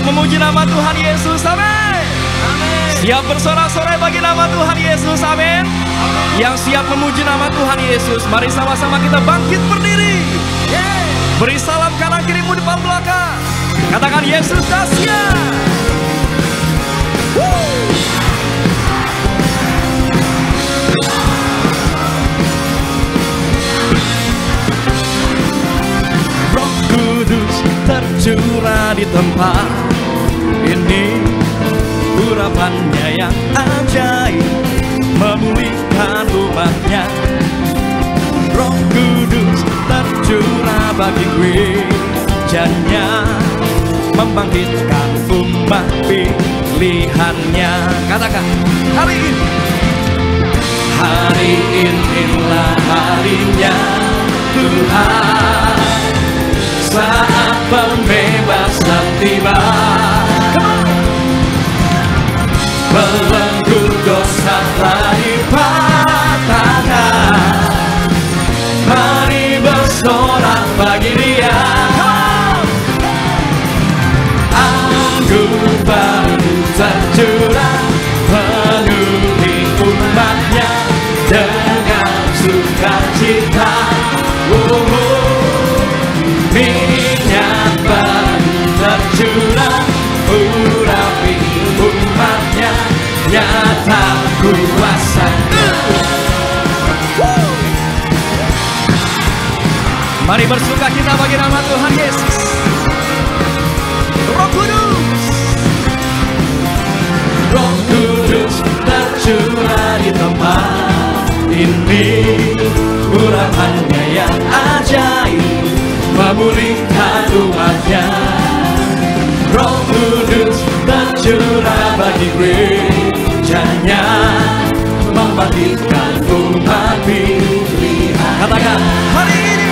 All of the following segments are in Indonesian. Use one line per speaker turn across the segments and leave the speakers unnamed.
memuji nama Tuhan Yesus, amin. Siap bersorak-sorai bagi nama Tuhan Yesus, amin. Yang siap memuji nama Tuhan Yesus, mari sama-sama kita bangkit berdiri. Beri salam kanan kirimu depan belakang. Katakan Yesus dahsyat. Roh Kudus tercurah di tempat ini, urapannya yang ajaib memulihkan umatnya. Roh Kudus tercurah bagi gerejanya, membangkitkan umat pilihannya. Katakan hari ini. Hari inilah harinya Tuhan, saat pembebasan tiba. Belenggu dosa telah dipatahkan, mari bersorak bagi Dia. Anggur baru tercurah, penuhi umatnya dengan sukacita. Minyak baru tercurah, urapi umatnya, nyata kuasanya. Mari bersuka cita bagi nama Tuhan Yesus. Roh Kudus, Roh Kudus tercurah di tempat ini, urapannya yang ajaib memulihkan umatnya. Roh Kudus tercurah bagi gerejanya, membangkitkan umat pilihan. Katakan hari ini.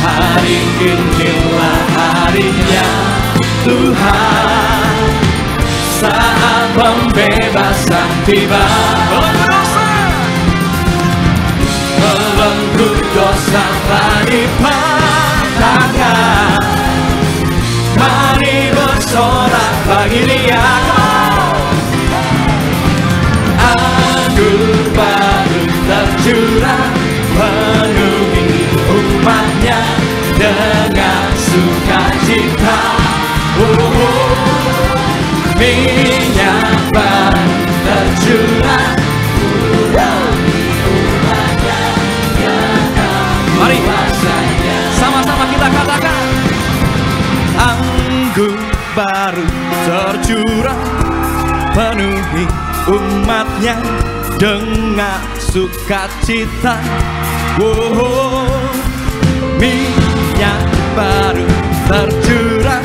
Hari inilah harinya Tuhan, saat pembebasan tiba. Belenggu dosa telah dipatahkan, mari bersorak bagi Dia. Anggur baru tercurah, penuhi umatnya dengan sukacita. Minyak baru tercurah, mari sama-sama kita katakan. Anggur baru tercurah, penuhi umatnya dengan sukacita. Minyak baru tercurah,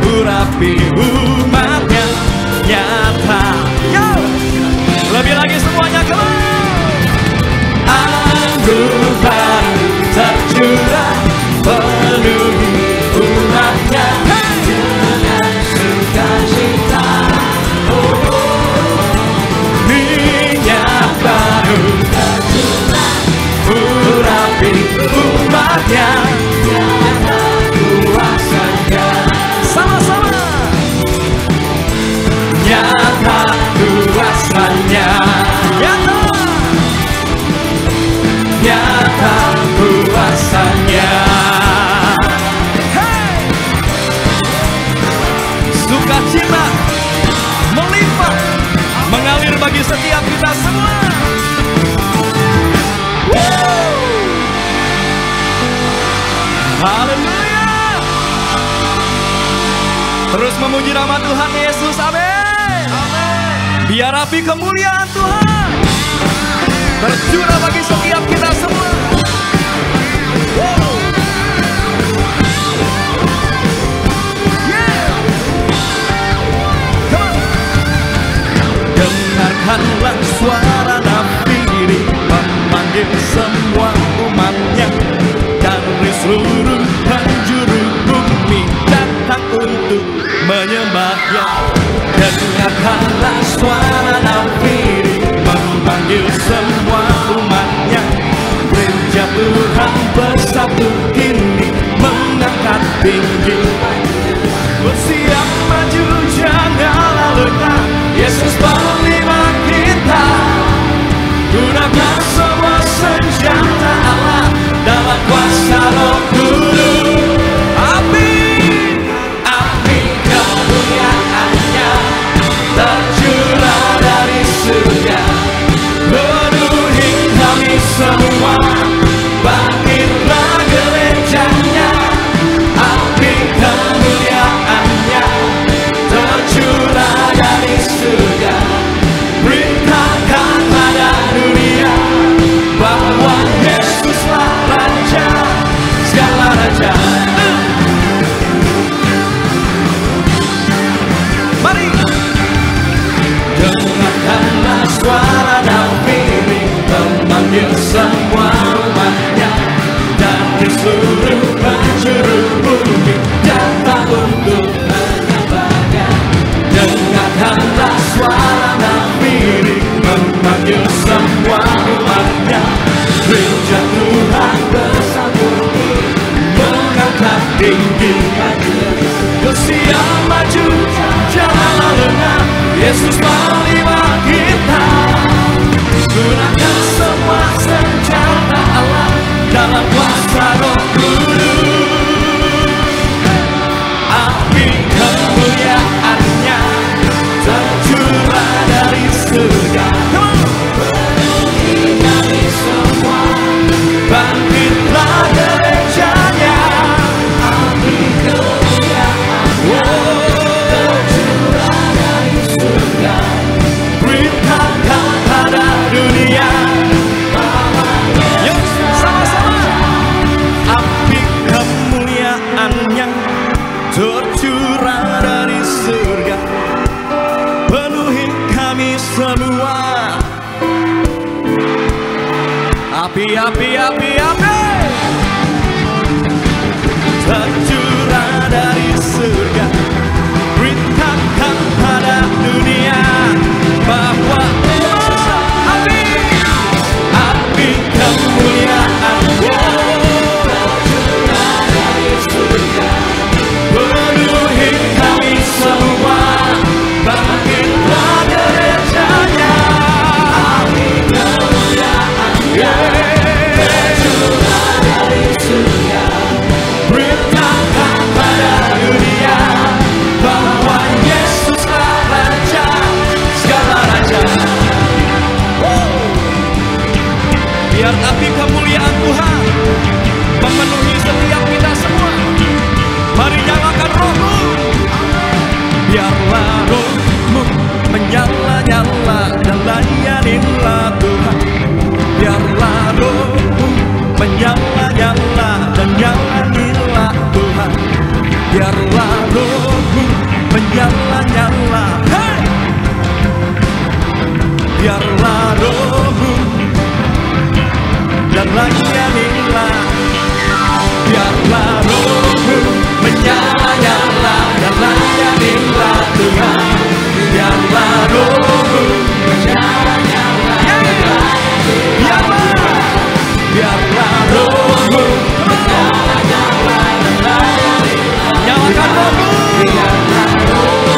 urapi umatnya, nyata. Lebih lagi semuanya, anggur baru tercurah, penuhi umatnya dengan sukacita. Minyak baru tercurah, urapi umatnya, nyata kuasanya. Sama-sama. Nyata kuasanya, nyata kuasanya. Hey! Sukacita melimpah mengalir bagi setiap kita semua. Haleluya. Terus memuji nama Tuhan Yesus, amin. Biar api kemuliaan Tuhan tercurah bagi setiap kita semua. Dengarkanlah suara nabi ini memanggil semua umatnya dari seluruh penjuru bumi datang untuk menyembahnya. Dengarkanlah suara nabi ini memanggil semua umatnya. Gereja Tuhan bersatu kini mengangkat tinggi Yesus menerima kita. Gunakan semua senjata Allah dalam kuasa Roh Kudus. Api kemuliaan-Nya tercurah dari surga. Penuhi kami semua, bangkitlah gerejanya. Api kemuliaan-Nya tercurah dari surga. Beritakan pada dunia. Yuk sama-sama. Api kemuliaan-Nya tercurah dari surga. Penuhi kami semua. Api, api, api, api tercurah dari surga. Beritakan pada dunia bahwa Yesus api, api kemuliaan-Nya tercurah dari surga. Penuhi kami semua, bangkitlah gerejanya. Api kemuliaan-Nya tercurah dari surga. Beritakan pada dunia bahwa Yesuslah Raja segala raja. Biar api kemuliaan Tuhan memenuhi setiap kita semua. Mari nyalakan Roh-Mu. Biarlah Roh-Mu menyala-nyala dan layanilah Tuhan. Biarlah Roh-Mu menyala-nyala dan layanilah Tuhan. Biarlah Roh-Mu menyala-nyala. Hey! Biarlah Roh-Mu dan layanilah. Biarlah Roh-Mu menyala-nyala dan layanilah Tuhan. Biarlah Roh-Mu menyala-nyala dan layanilah. Biarlah Roh-Mu menyala-nyala dan layanilah. Nyalakan Roh-Mu. Biarlah Roh-Mu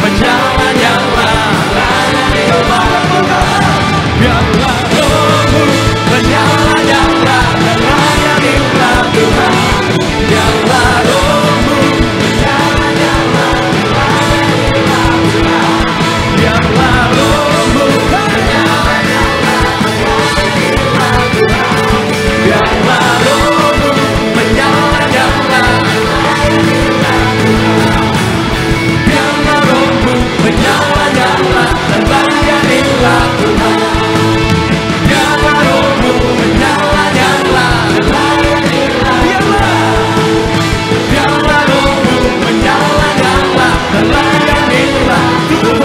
menyala-nyala dan layanilah. Biarlah Roh-Mu menyala-nyala dan layanilah Tuhan. Biarlah Roh-Mu menyala-nyala dan layanilah Tuhan. Biarlah Roh-Mu menyala-nyala dan layanilah Tuhan. Biarlah Roh-Mu menyala-nyala dan layanilah Tuhan. Biarlah Roh-Mu menyala-nyala dan layanilah Tuhan. Biarlah Roh-Mu menyala-nyala dan layanilah Tuhan. Biarlah Roh-Mu menyala-nyala dan layanilah Tuhan.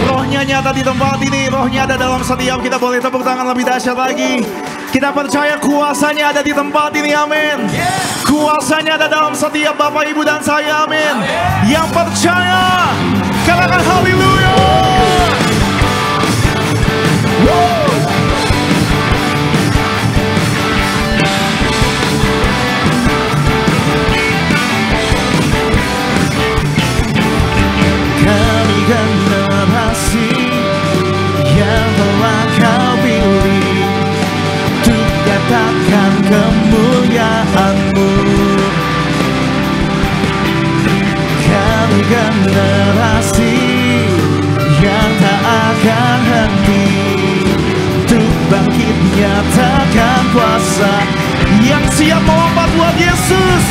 Rohnya nyata di tempat ini, rohnya ada dalam setiap kita. Boleh tepuk tangan lebih dahsyat lagi. Kita percaya kuasanya ada di tempat ini, amin. Kuasanya ada dalam setiap Bapak, Ibu, dan saya, amin. Yang percaya, katakan haleluya. Kami generasi yang telah Kau pilih untuk katakan kemuliaan-Mu. Kami generasi yang tak akan henti untuk bangkit nyatakan kuasa, yang siap melompat buat Yesus.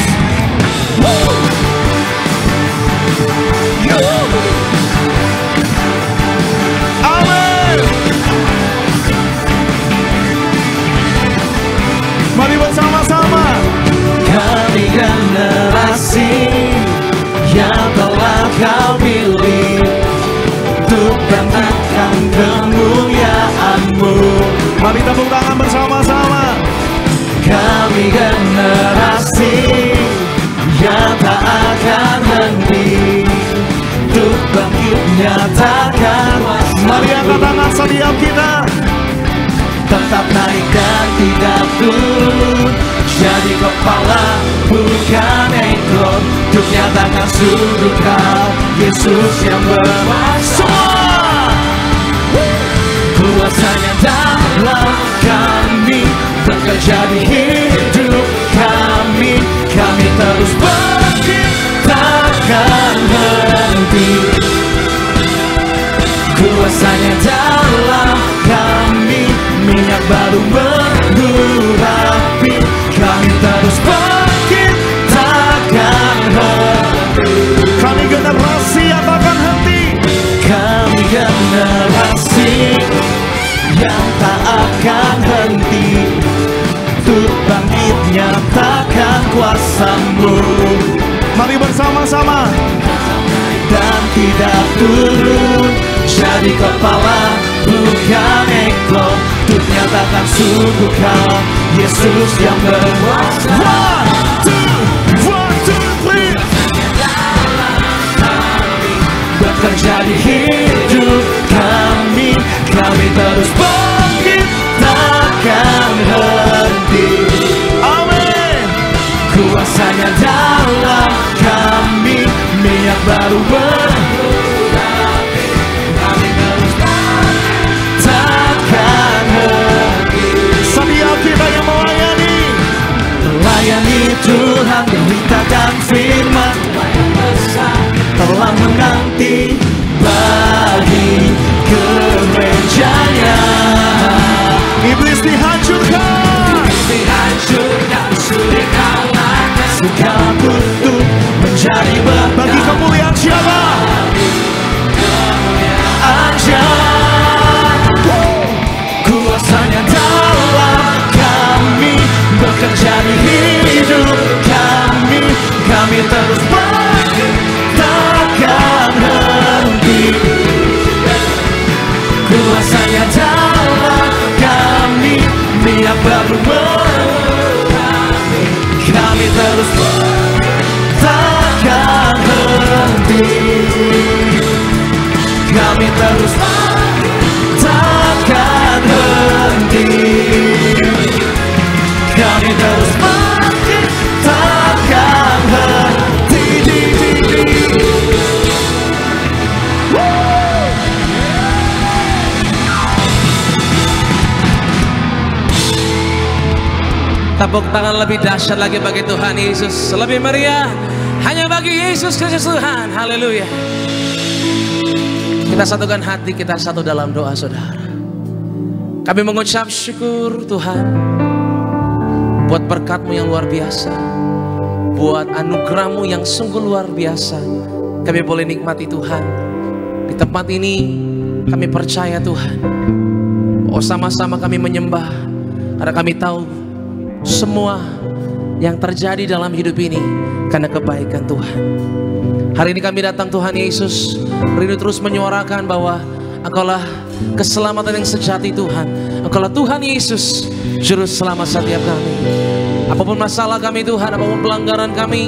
Amin. Mari bersama-sama. Kami generasi yang telah Kau pilih untuk bangkitkan kemuliaan-Mu. Mari tepuk tangan bersama-sama. Kami generasi yang tak akan henti untuk bangkit nyatakan. Mari angkat tangan setiap kita, tetap naik dan
sungguh Kau Yesus yang berkuasa. Kuasanya dalam kami bekerja di hidup kami. Kami terus bangkit, takkan berhenti. Kuasanya dalam kami, minyak baru mengurapi. Kami terus bangkit, takkan berhenti.
Kami generasi yang takkan henti.
Kami generasi yang tak akan henti. Untuk bangkit nyatakan kuasa-Mu.
Mari bersama-sama.
Dan tidak turun jadi kepala, bukan ekor. Untuk nyatakan sungguh Kau Yesus yang berkuasa.
One, two, three.
Bekerja di hidup kami. Kami terus bangkit, takkan henti.
Amin.
Kuasanya dalam kami, minyak baru mengurapi. Kami terus bangkit, takkan henti.
Setiap kita yang melayani
Tuhan, beritakan firman telah menanti bagi gerejanya.
iblis dihancurkan.
Dihancurkan, sudah kalahkan segala kutuk menjadi berkat.
Bagi kemuliaan siapa?
Aja kuasanya dalam kami, bekerja di hidup kami. Kami terus bangkit, takkan henti. Kuasanya dalam kami, minyak baru mengurapi. Kami terus bangkit, takkan henti. Kami terus bangkit, takkan henti. Kami terus bangkit, takkan henti. Tepuk tangan lebih dahsyat lagi bagi Tuhan Yesus. Lebih meriah hanya bagi Yesus Kristus Tuhan. Haleluya. Kita satukan hati kita satu dalam doa, saudara. Kami mengucap syukur Tuhan buat berkat-Mu yang luar biasa, buat anugerah-Mu yang sungguh luar biasa. Kami boleh nikmati Tuhan. Di tempat ini kami percaya Tuhan, oh sama-sama kami menyembah, karena kami tahu semua yang terjadi dalam hidup ini karena kebaikan Tuhan. Hari ini kami datang Tuhan Yesus, rindu terus menyuarakan bahwa Engkaulah keselamatan yang sejati Tuhan. Engkaulah Tuhan Yesus, juru selamat setiap kami. Apapun masalah kami Tuhan, apapun pelanggaran kami,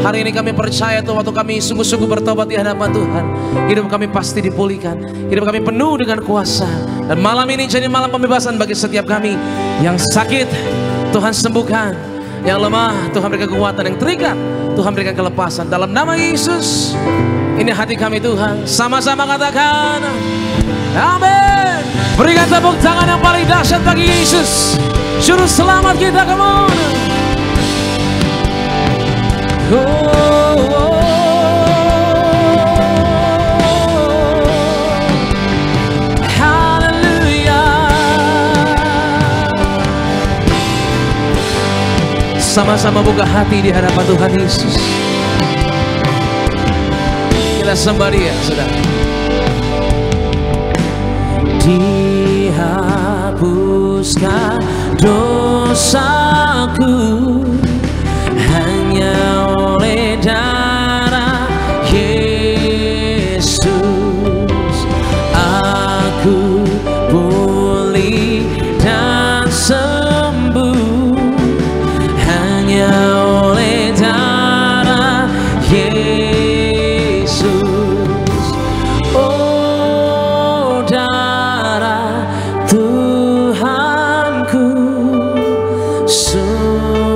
hari ini kami percaya Tuhan, waktu kami sungguh-sungguh bertobat di hadapan Tuhan, hidup kami pasti dipulihkan. Hidup kami penuh dengan kuasa. Dan malam ini jadi malam pembebasan bagi setiap kami. Yang sakit Tuhan sembuhkan, yang lemah Tuhan berikan kekuatan, yang terikat Tuhan berikan kelepasan. Dalam nama Yesus, ini hati kami Tuhan. Sama-sama katakan amin. Berikan tepuk tangan yang paling dahsyat bagi Yesus, juru selamat kita. Come on. Sama-sama buka hati di hadapan Tuhan Yesus. Kita sembah Dia, saudara. Dihapuskan dosaku hanya oleh darah Yesus. Aku pulih dan sembuh oleh darah Yesus. Oh, darah Tuhanku sungguh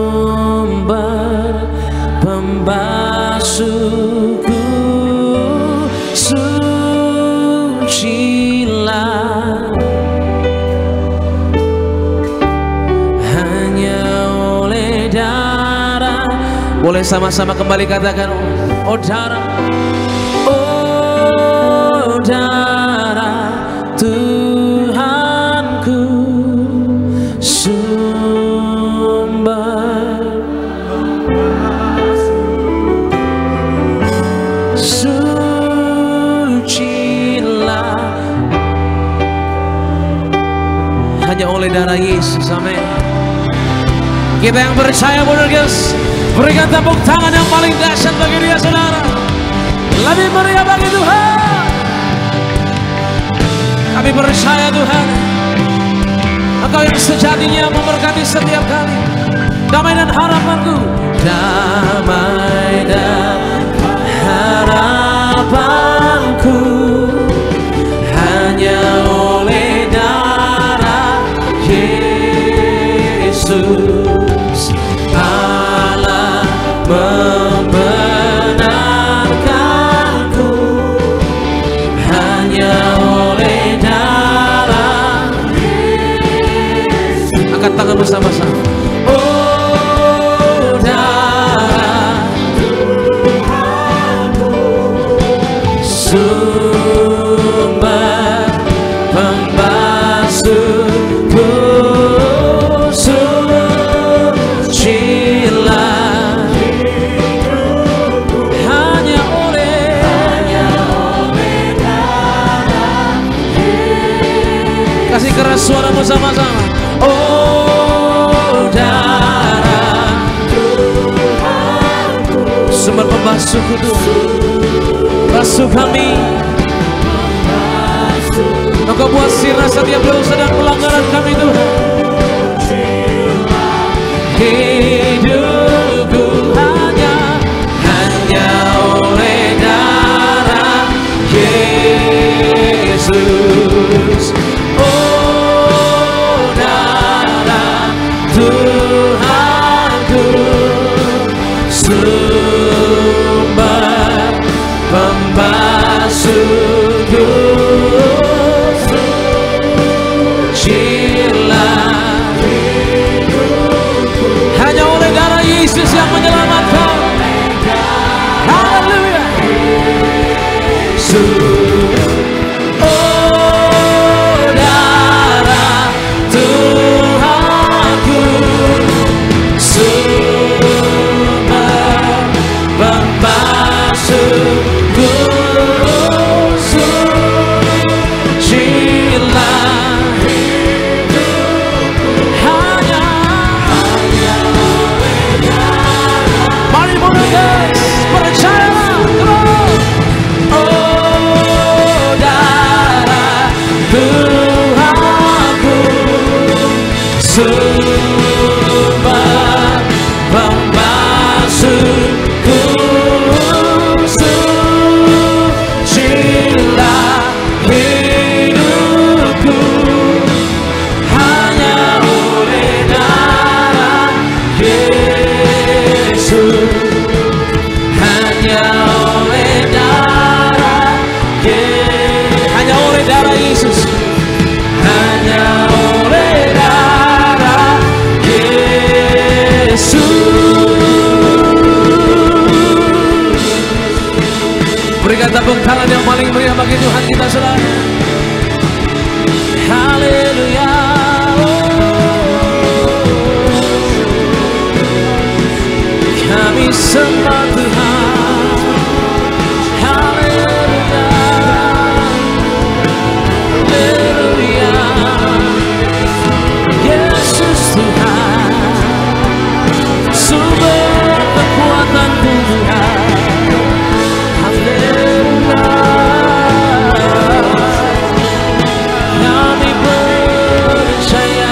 Boleh sama-sama kembali katakan, oh darah Tuhanku, sumber sucilah hanya oleh darah Yesus. Amin. Kita yang percaya, boleh guys, berikan tepuk tangan yang paling dahsyat bagi dia, saudara. Lebih meriah bagi Tuhan. Kami percaya Tuhan, Engkau yang sejatinya memberkati setiap kali. Damai dan harapanku, damai dan harapanku hanya oleh darah Yesus. Allah membenarkanku hanya oleh darah Yesus. Angkat tangan bersama-sama. Oh darah Tuhanku, sumber pembasuhku, sucilah hanya oleh darah Yesus. Kasih keras suaramu sama-sama. Oh darah Tuhanku, sumber pembasuhku Tuhan, basuh kami. Engkau buat sirna setiap dosa dan pelanggaran kami Tuhan. Hidupku hanya oleh darah Yesus. Oh darah Tuhanku, sumber pembasuhku, sucilah hanya oleh darah Yesus yang menyelamatkan. Haleluya. Oh darah Tuhanku, sumber pembasuhku, sucilah hanya oleh darah. Mari guys, percayalah. Oh darah Tuhanku, sumber pembasuhku, sucilah hidupku hanya oleh darah Yesus. Hanya oleh darah Yesus. Hanya oleh darah Yesus. Hanya oleh darah Yesus. Berikan tepuk tangan yang paling meriah bagi Tuhan kita, saudara. Haleluya. Kami sembah Tuhan. Haleluya. Haleluya. Yesus Tuhan, sumber kekuatan Tuhan. Haleluya. Kami percaya,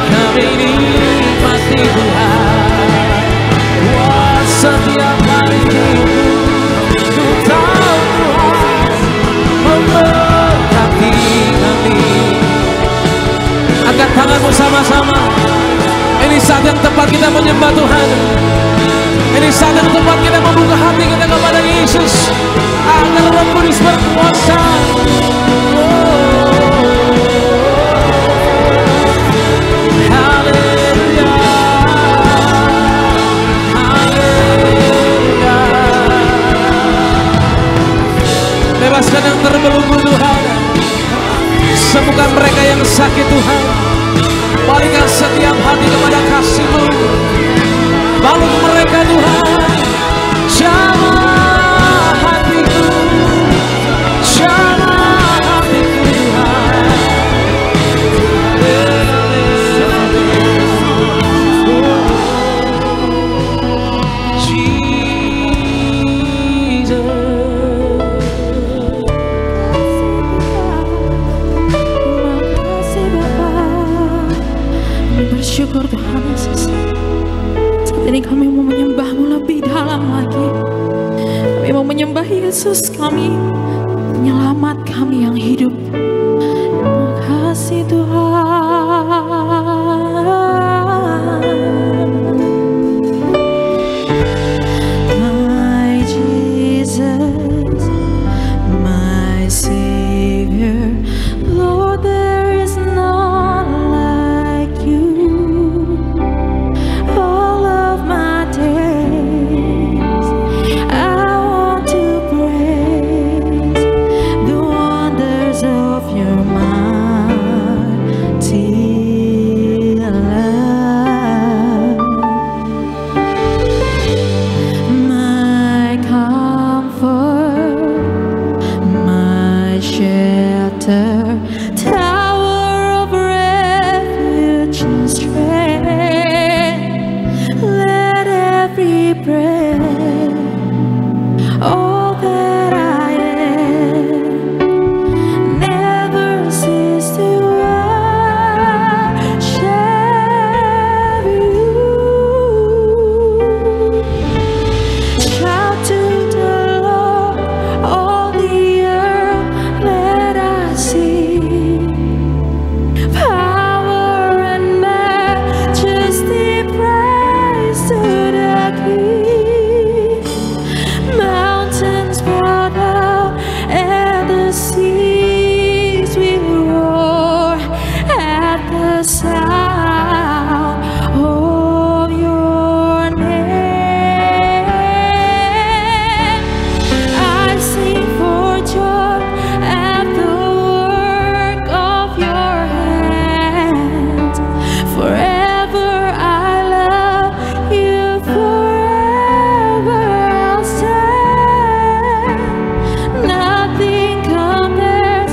kami nikmati Tuhan. Wah, setiap hari ku tahu Tuhan memberkati kami. Angkat tanganmu sama-sama. Ini saat yang tepat kita menyembah Tuhan. Ini saat yang tepat kita membuka hati kita kepada Yesus agar Roh Kudus berkuasa. Haleluya. hati kepada kasih-Mu. Balut mereka Tuhan, jamah hatiku, jamah hatiku Tuhan.
Bersyukur Tuhan Yesus. Saat ini kami mau menyembah-Mu lebih dalam lagi. Kami mau menyembah Yesus kami, penyelamat kami yang hidup. Terima kasih Tuhan. My Jesus, my Savior, Lord, there is none like you. All of my days I want to praise the wonders of your mighty love. My comfort, my shelter, tower of refuge and strength. Let every breath, all that I am, never cease to worship you. Shout to the Lord, all the earth, let us see power and majesty, praise to the King. Mountains bow down and the seas will roar at the sound of your name. I sing for joy at the work of your hands. Forever I love you, forever I'll stand. Nothing compares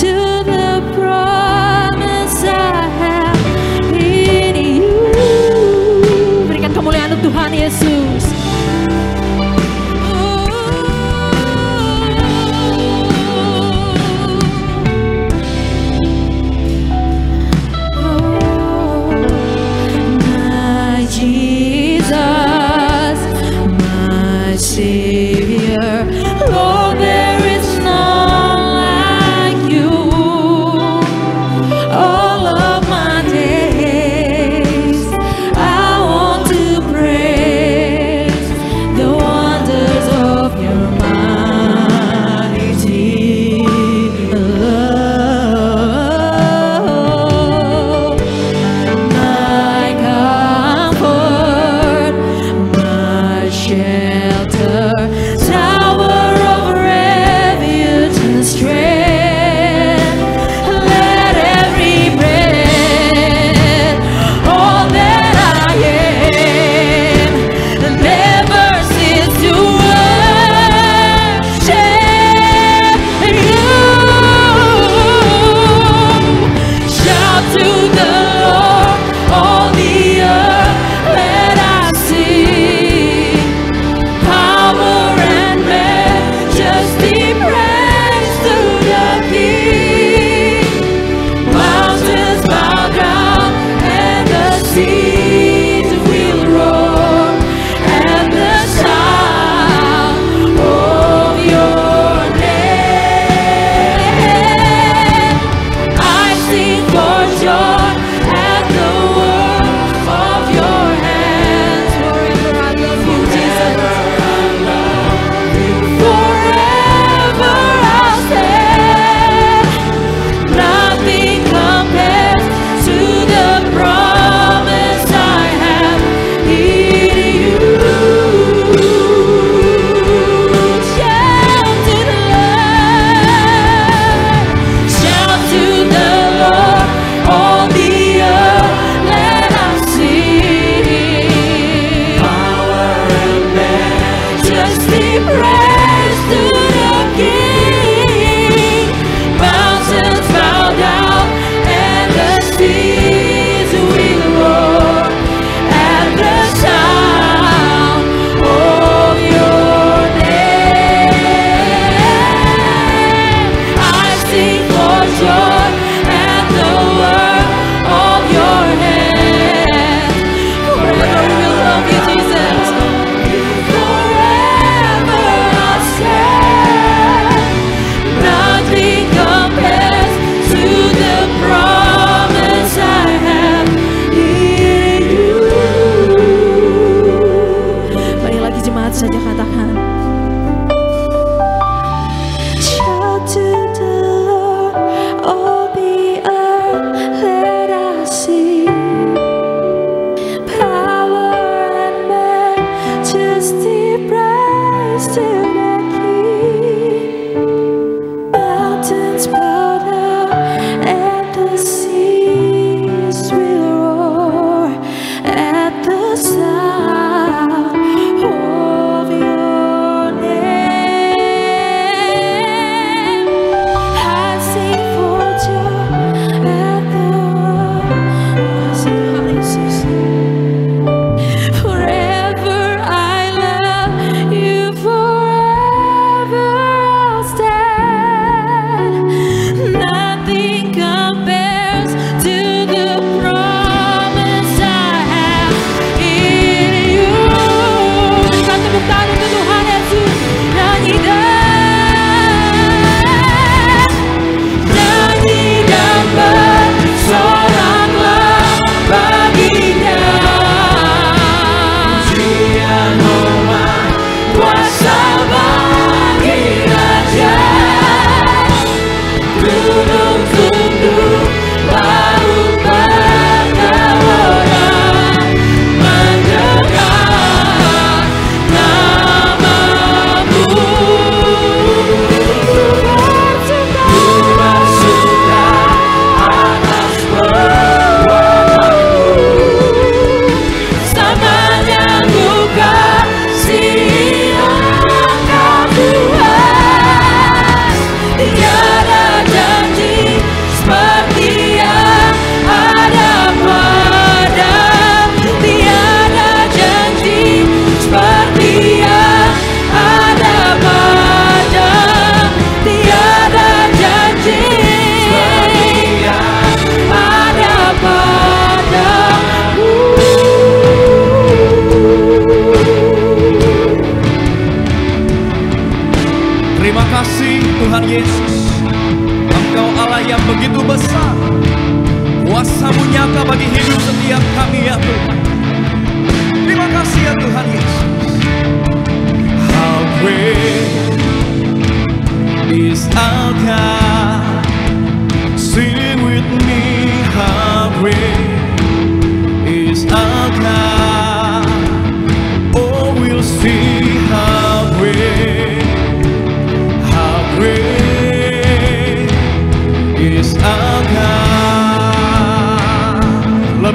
to the promise I have in you. Berikan kemuliaan untuk Tuhan Yesus. My Jesus, my Savior, Lord, there is none like you. All of my days I want to praise the wonders of your mighty love. My comfort, my shelter, tower of refuge and strength. Let every breath, all that I am, never cease to worship you. Shout to the Lord, all the earth, let us sing power and majesty, praise to the King. Mountains bow down and the seas will roar at the sound of your name. I sing for joy at the work of your hands. Forever I love you, Jesus. Forever I'll stand. Nothing compares to the promise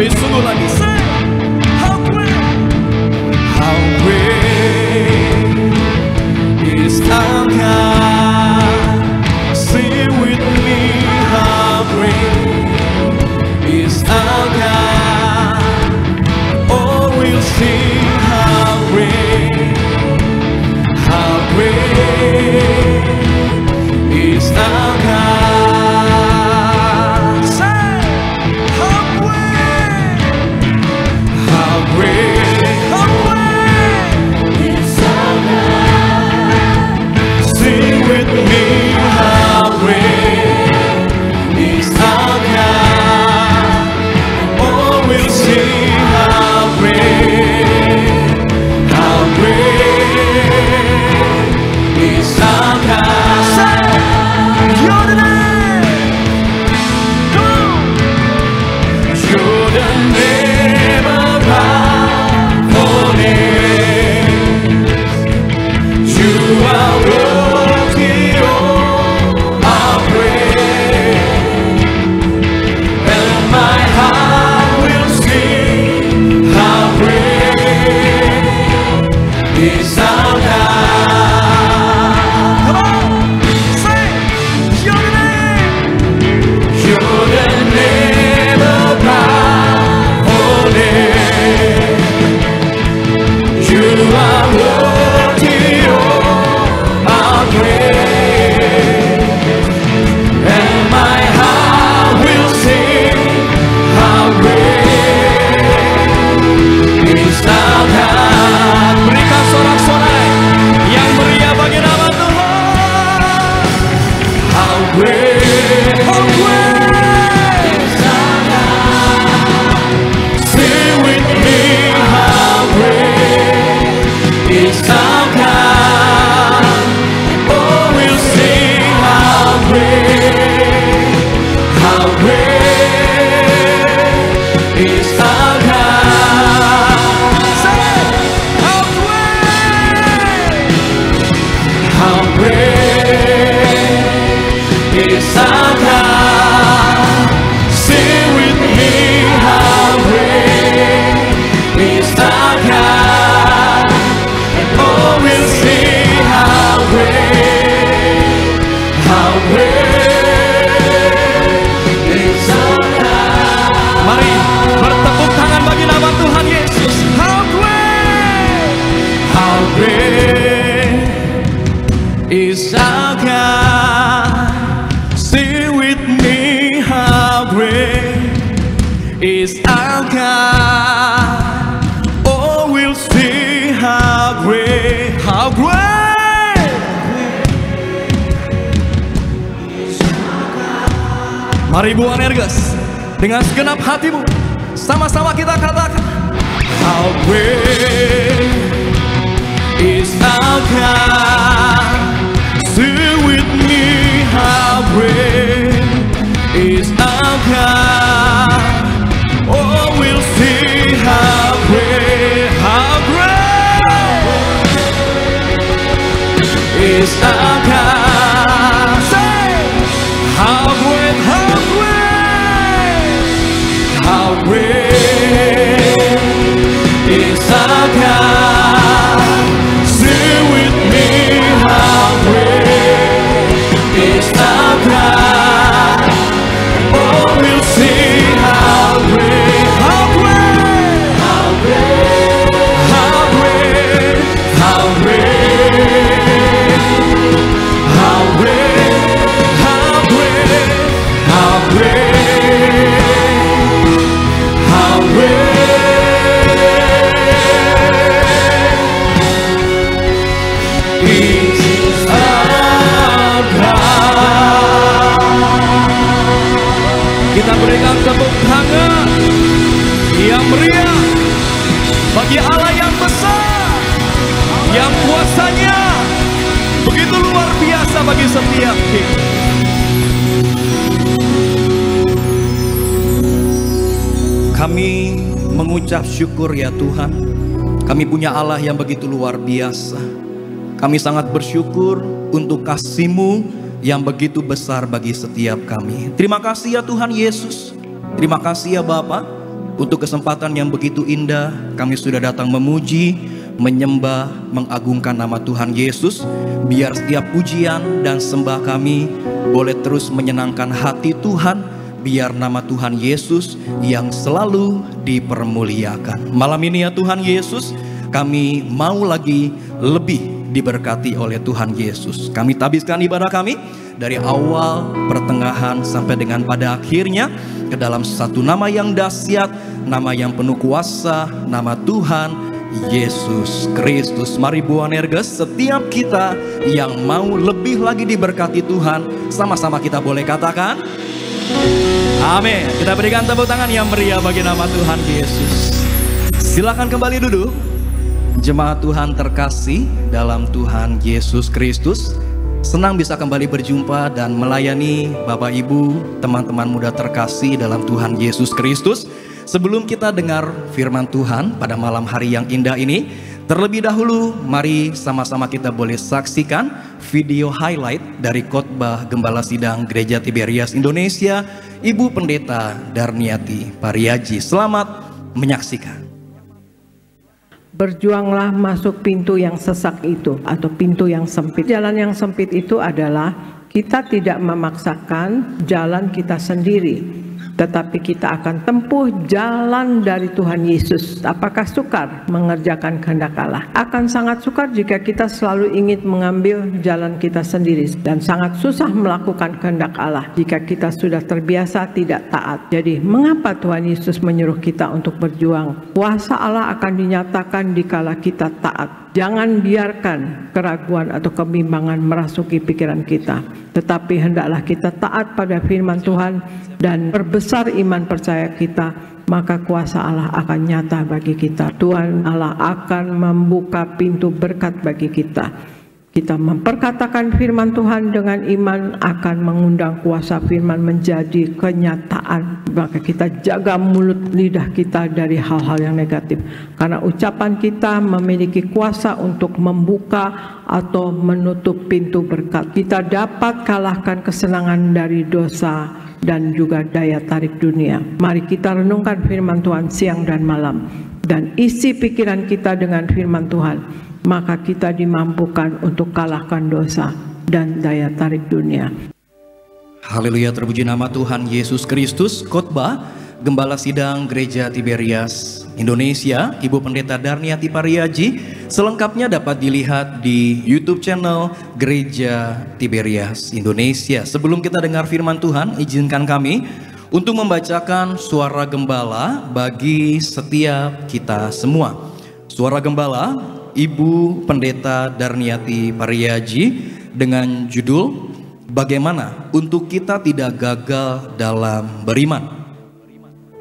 Lebih sungguh lagi. Say, how great is our God. Sing with me, how great is our God. Oh, we'll sing how great is our God. Say, how great is our God. Sing with me, how great is our God. Oh, we'll sing how great is our God. Say, you're the name. Come on. You're the name above all names. You are worthy of our praise, and my heart will sing how great is our God. Come on, say, you're the name. You're the name above all names. You are worthy of our praise, and my heart will sing how great is our God. Berikan sorak-sorai yang meriah bagi nama Tuhan. How great is our God. Sing with me, how great is our God. Oh, we'll sing how great is our God. Say, how great is our God. Sing with me, how great is our God. Oh, we'll sing how great is our God. Mari bertepuk tangan bagi nama Tuhan Yesus. How great is our God. Sing with me, how great is our God. Oh, we'll sing how great Mari Bu Anerges, dengan segenap hatimu, sama-sama kita katakan, how great is our God. Sing with me, how great is our God. Oh, we'll sing how great is our God. Say, how great is our God. Sing with me, how great is our God. Oh, we'll sing how great Kita berikan tepuk tangan yang meriah bagi Allah yang besar, yang kuasanya begitu luar biasa bagi setiap kita. Kami mengucap syukur ya Tuhan, kami punya Allah yang begitu luar biasa. Kami sangat bersyukur untuk kasih-Mu yang begitu besar bagi setiap kami. Terima kasih ya Tuhan Yesus. Terima kasih ya Bapa. untuk kesempatan yang begitu indah kami sudah datang memuji, menyembah, mengagungkan nama Tuhan Yesus. Biar setiap pujian dan sembah kami boleh terus menyenangkan hati Tuhan. Biar nama Tuhan Yesus yang selalu dipermuliakan. Malam ini ya Tuhan Yesus, kami mau lagi lebih diberkati oleh Tuhan Yesus. Kami tabiskan ibadah kami dari awal, pertengahan, sampai dengan pada akhirnya ke dalam satu nama yang dahsyat, nama yang penuh kuasa, nama Tuhan Yesus Kristus. Mari Bu Anerges, setiap kita yang mau lebih lagi diberkati Tuhan, sama-sama kita boleh katakan amin. Kita berikan tepuk tangan yang meriah bagi nama Tuhan Yesus. Silakan kembali duduk. Jemaat Tuhan terkasih dalam Tuhan Yesus Kristus, senang bisa kembali berjumpa dan melayani Bapak Ibu, teman-teman muda terkasih dalam Tuhan Yesus Kristus. Sebelum kita dengar firman Tuhan pada malam hari yang indah ini, terlebih dahulu mari sama-sama kita boleh saksikan video highlight dari khotbah Gembala Sidang Gereja Tiberias Indonesia, Ibu Pendeta Darniati Pariaji. Selamat menyaksikan.
Berjuanglah masuk pintu yang sesak itu atau pintu yang sempit. Jalan yang sempit itu adalah kita tidak memaksakan jalan kita sendiri, tetapi kita akan tempuh jalan dari Tuhan Yesus. Apakah sukar mengerjakan kehendak Allah? Akan sangat sukar jika kita selalu ingin mengambil jalan kita sendiri, dan sangat susah melakukan kehendak Allah jika kita sudah terbiasa tidak taat. Jadi mengapa Tuhan Yesus menyuruh kita untuk berjuang? Kuasa Allah akan dinyatakan dikala kita taat. Jangan biarkan keraguan atau kebimbangan merasuki pikiran kita, tetapi hendaklah kita taat pada firman Tuhan dan perbesar iman percaya kita, maka kuasa Allah akan nyata bagi kita. Tuhan Allah akan membuka pintu berkat bagi kita. Kita memperkatakan firman Tuhan dengan iman akan mengundang kuasa firman menjadi kenyataan. Maka kita jaga mulut lidah kita dari hal-hal yang negatif, karena ucapan kita memiliki kuasa untuk membuka atau menutup pintu berkat. Kita dapat kalahkan kesenangan dari dosa dan juga daya tarik dunia. Mari kita renungkan firman Tuhan siang dan malam, dan isi pikiran kita dengan firman Tuhan, maka kita dimampukan untuk kalahkan dosa dan daya tarik dunia.
Haleluya, terpuji nama Tuhan Yesus Kristus. Khotbah Gembala Sidang Gereja Tiberias Indonesia, Ibu Pendeta Darniati Pariaji, selengkapnya dapat dilihat di YouTube channel Gereja Tiberias Indonesia. Sebelum kita dengar firman Tuhan, izinkan kami untuk membacakan suara gembala bagi setiap kita semua. Suara gembala Ibu Pendeta Darniati Pariaji dengan judul Bagaimana untuk kita tidak gagal dalam beriman.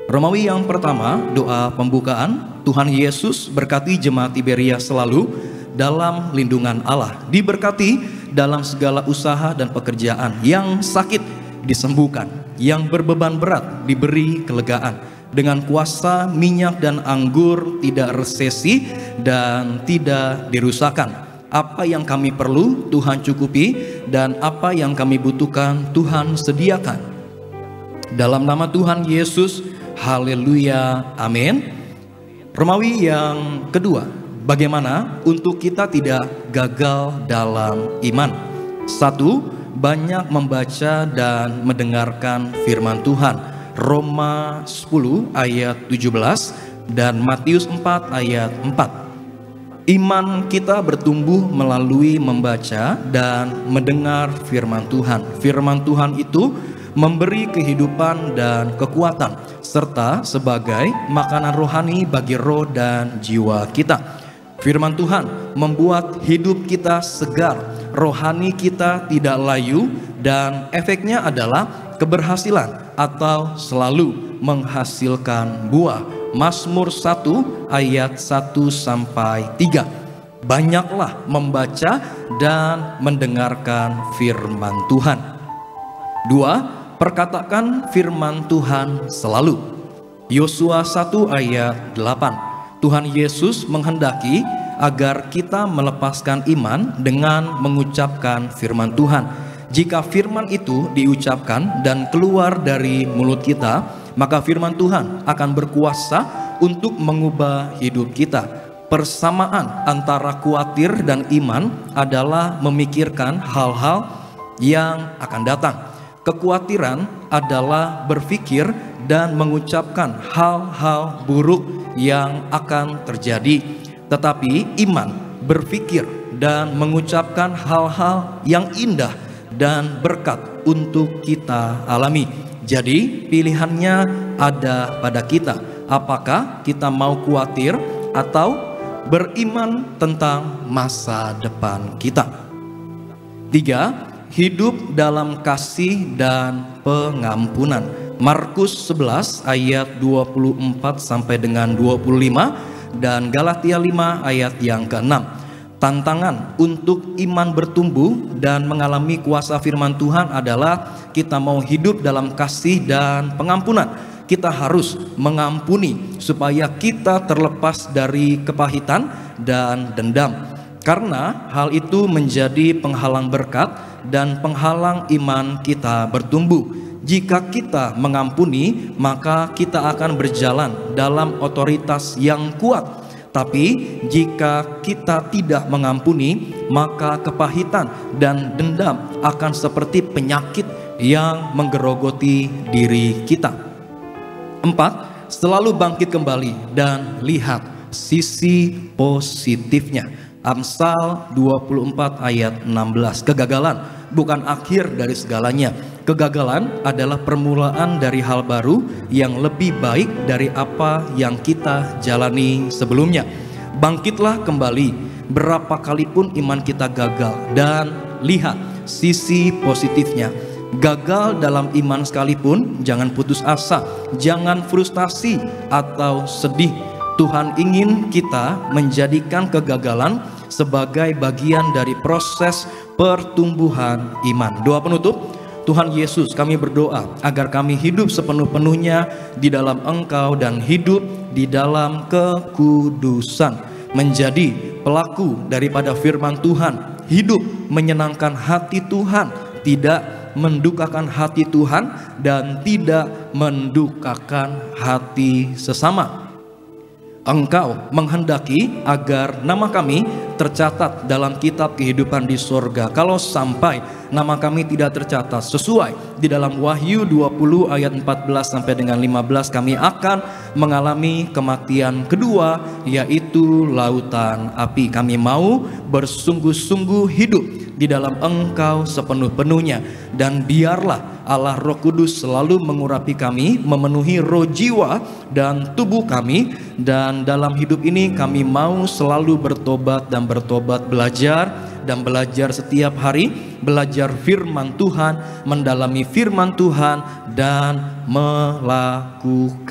Romawi yang pertama, doa pembukaan. Tuhan Yesus berkati jemaat Tiberias selalu dalam lindungan Allah, diberkati dalam segala usaha dan pekerjaan, yang sakit disembuhkan, yang berbeban berat diberi kelegaan. Dengan kuasa minyak dan anggur tidak resesi dan tidak dirusakkan. Apa yang kami perlu Tuhan cukupi, dan apa yang kami butuhkan Tuhan sediakan. Dalam nama Tuhan Yesus, haleluya, amin. Romawi yang kedua, bagaimana untuk kita tidak gagal dalam iman. 1. Banyak membaca dan mendengarkan firman Tuhan. Roma 10 ayat 17 dan Matius 4 ayat 4. Iman kita bertumbuh melalui membaca dan mendengar firman Tuhan. Firman Tuhan itu memberi kehidupan dan kekuatan, serta sebagai makanan rohani bagi roh dan jiwa kita. Firman Tuhan membuat hidup kita segar, rohani kita tidak layu, dan efeknya adalah keberhasilan atau selalu menghasilkan buah. Mazmur 1 ayat 1-3. Banyaklah membaca dan mendengarkan firman Tuhan. 2. Perkatakan firman Tuhan selalu. Yosua 1 ayat 8. Tuhan Yesus menghendaki agar kita melepaskan iman dengan mengucapkan firman Tuhan. Jika firman itu diucapkan dan keluar dari mulut kita, maka firman Tuhan akan berkuasa untuk mengubah hidup kita. Persamaan antara khawatir dan iman adalah memikirkan hal-hal yang akan datang. Kekhawatiran adalah berpikir dan mengucapkan hal-hal buruk yang akan terjadi. Tetapi iman berpikir dan mengucapkan hal-hal yang indah dan berkat untuk kita alami. Jadi pilihannya ada pada kita. Apakah kita mau khawatir atau beriman tentang masa depan kita? 3. Hidup dalam kasih dan pengampunan. Markus 11 ayat 24 sampai dengan 25 dan Galatia 5 ayat yang ke-6. Tantangan untuk iman bertumbuh dan mengalami kuasa firman Tuhan adalah kita mau hidup dalam kasih dan pengampunan. Kita harus mengampuni supaya kita terlepas dari kepahitan dan dendam. Karena hal itu menjadi penghalang berkat dan penghalang iman kita bertumbuh. Jika kita mengampuni, maka kita akan berjalan dalam otoritas yang kuat. Tapi jika kita tidak mengampuni, maka kepahitan dan dendam akan seperti penyakit yang menggerogoti diri kita. 4. Selalu bangkit kembali dan lihat sisi positifnya. Amsal 24 ayat 16. Kegagalan bukan akhir dari segalanya. Kegagalan adalah permulaan dari hal baru yang lebih baik dari apa yang kita jalani sebelumnya. Bangkitlah kembali. Berapa kali pun iman kita gagal, dan lihat sisi positifnya. Gagal dalam iman sekalipun, jangan putus asa, jangan frustasi atau sedih. Tuhan ingin kita menjadikan kegagalan sebagai bagian dari proses pertumbuhan iman. Doa penutup. Tuhan Yesus, kami berdoa agar kami hidup sepenuh-penuhnya di dalam Engkau dan hidup di dalam kekudusan, menjadi pelaku daripada firman Tuhan, hidup menyenangkan hati Tuhan, tidak mendukakan hati Tuhan dan tidak mendukakan hati sesama. Engkau menghendaki agar nama kami tercatat dalam kitab kehidupan di sorga. Kalau sampai nama kami tidak tercatat sesuai di dalam Wahyu 20 ayat 14 sampai dengan 15, kami akan mengalami kematian kedua, yaitu lautan api. Kami mau bersungguh-sungguh hidup di dalam Engkau sepenuh-penuhnya, dan biarlah Allah Roh Kudus selalu mengurapi kami, memenuhi roh, jiwa, dan tubuh kami. Dan dalam hidup ini kami mau selalu bertobat dan bertobat, belajar dan belajar setiap hari, belajar firman Tuhan, mendalami firman Tuhan dan melakukannya.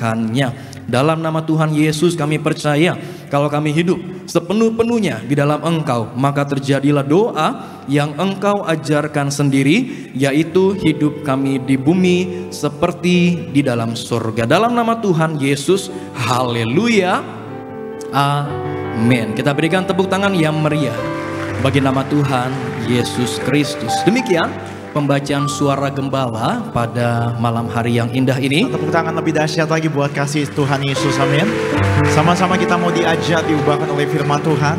Dalam nama Tuhan Yesus kami percaya, kalau kami hidup sepenuh-penuhnya di dalam Engkau, maka terjadilah doa yang Engkau ajarkan sendiri, yaitu hidup kami di bumi seperti di dalam surga. Dalam nama Tuhan Yesus, haleluya, amin. Kita berikan tepuk tangan yang meriah bagi nama Tuhan Yesus Kristus. Demikian pembacaan suara gembala pada malam hari yang indah ini.
Tepuk tangan lebih dahsyat lagi buat kasih Tuhan Yesus, amin. Sama-sama kita mau diajak, diubahkan oleh firman Tuhan.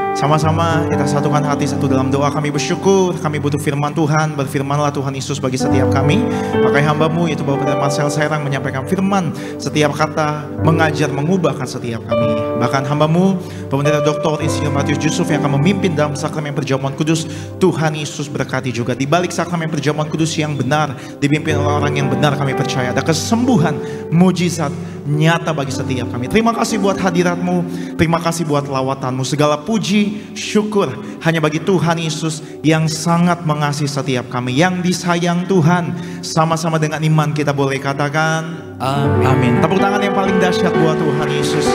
Sama-sama kita satukan hati satu dalam doa. Kami bersyukur, kami butuh firman Tuhan. Berfirmanlah Tuhan Yesus bagi setiap kami. Pakai hamba-Mu yaitu Bapak Pendeta Marcel Serang menyampaikan firman. Setiap kata mengajar, mengubahkan setiap kami. Bahkan hamba-Mu Bapak Pendeta Dr. Insinyur Matius Yusuf yang akan memimpin dalam sakramen perjamuan kudus. Tuhan Yesus berkati juga. Di balik sakramen perjamuan kudus yang benar, dipimpin oleh orang yang benar, kami percaya ada kesembuhan, mujizat nyata bagi setiap kami. Terima kasih buat hadirat-Mu, terima kasih buat lawatan-Mu. Segala puji, syukur hanya bagi Tuhan Yesus yang sangat mengasihi setiap kami, yang disayang Tuhan. Sama-sama dengan iman kita boleh katakan amin. Amin. Tepuk tangan yang paling dahsyat buat Tuhan Yesus.